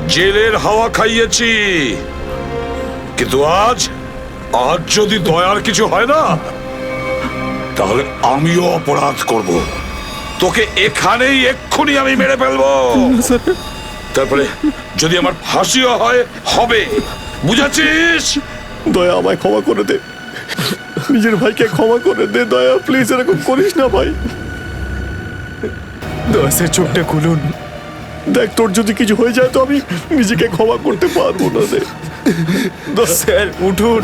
জেলের হাওয়া খাইয়েছি, কিন্তু আজ আজ যদি দয়ার কিছু হয় না, তাহলে আমিও অপরাধ করব, তোকে এখানেই এক্ষুনি আমি মেরে ফেলবো। তারপরে যদি আমার ফাঁসিও হয়, হবে, বুঝেছিস? দয়া আমায় ক্ষমা করে দে, নিজের ভাইকে ক্ষমা করে দে দয়া, প্লিজ এরকম করিস না ভাই। দয়া স্যার চোখটা খুলুন। দেখ তোর যদি কিছু হয়ে যায় তো আমি নিজেকে ক্ষমা করতে পারবো না রে। স্যার উঠুন।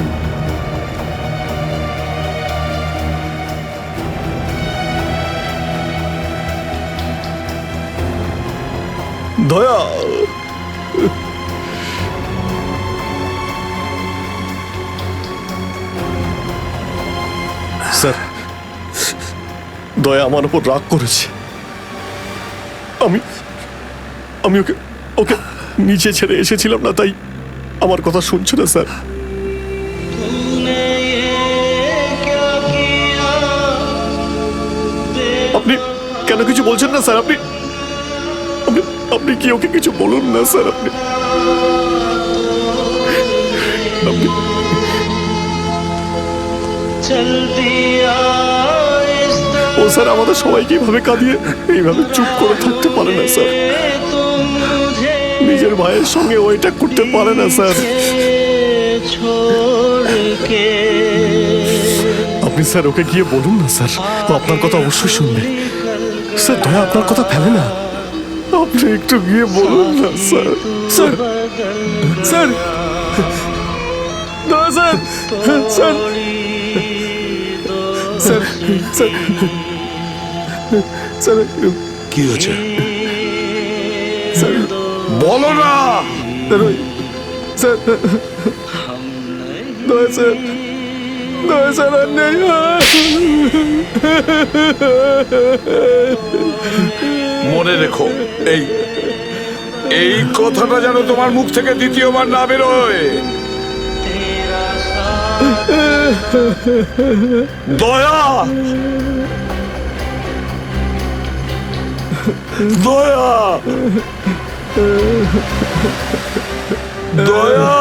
দয়া স্যার, দয়া আমার উপর রাগ করেছে, আমি আমি ওকে ওকে নিচে ছেড়ে এসেছিলাম না, তাই আমার কথা শুনছে না স্যার। আপনি কেন কিছু বলছেন না স্যার? আপনি আপনি আপনি কি ওকে কিছু বলুন না স্যার? আপনি আপনি- ও স্যার আমাদের সবাইকে এইভাবে কাঁদিয়ে এইভাবে চুপ করে থাকতে পারে না স্যার, নিজের ভাইয়ের সঙ্গে ও এটা করতে পারে না স্যার। আপনি স্যার ওকে গিয়ে বলুন না স্যার, ও আপনার কথা অবশ্যই শুনবে স্যার। দয়া আপনার কথা ফেলে না, আপনি একটু গিয়ে বলুন না স্যার। স্যার স্যার দয়া sir sir sir sir sir কি হয়েছে স্যার বলো না। স্যার দয়া স্যার দয়া স্যার আর নেই। মনে রেখো, এই এই কথাটা যেন তোমার মুখ থেকে দ্বিতীয়বার না বেরোয়। দয়া দয়া দয়া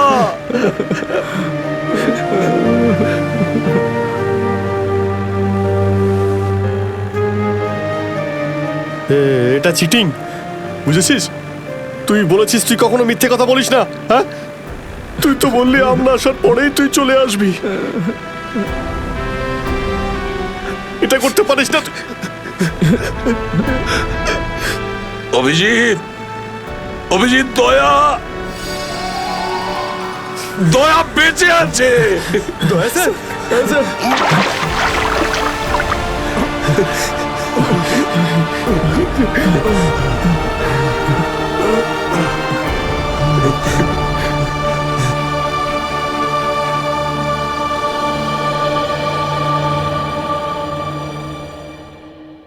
এটা চিটিং, বুঝেছিস? তুই বলেছিস তুই কখনো মিথ্যে কথা বলিস না, হ্যাঁ? তুই তো বললি আমরা আসার পরেই তুই চলে আসবি, এটা করতে পারিস না তুই। অভিজিৎ অভিজিৎ দয়া দয়া বেঁচে আছে। দয়া স্যার স্যার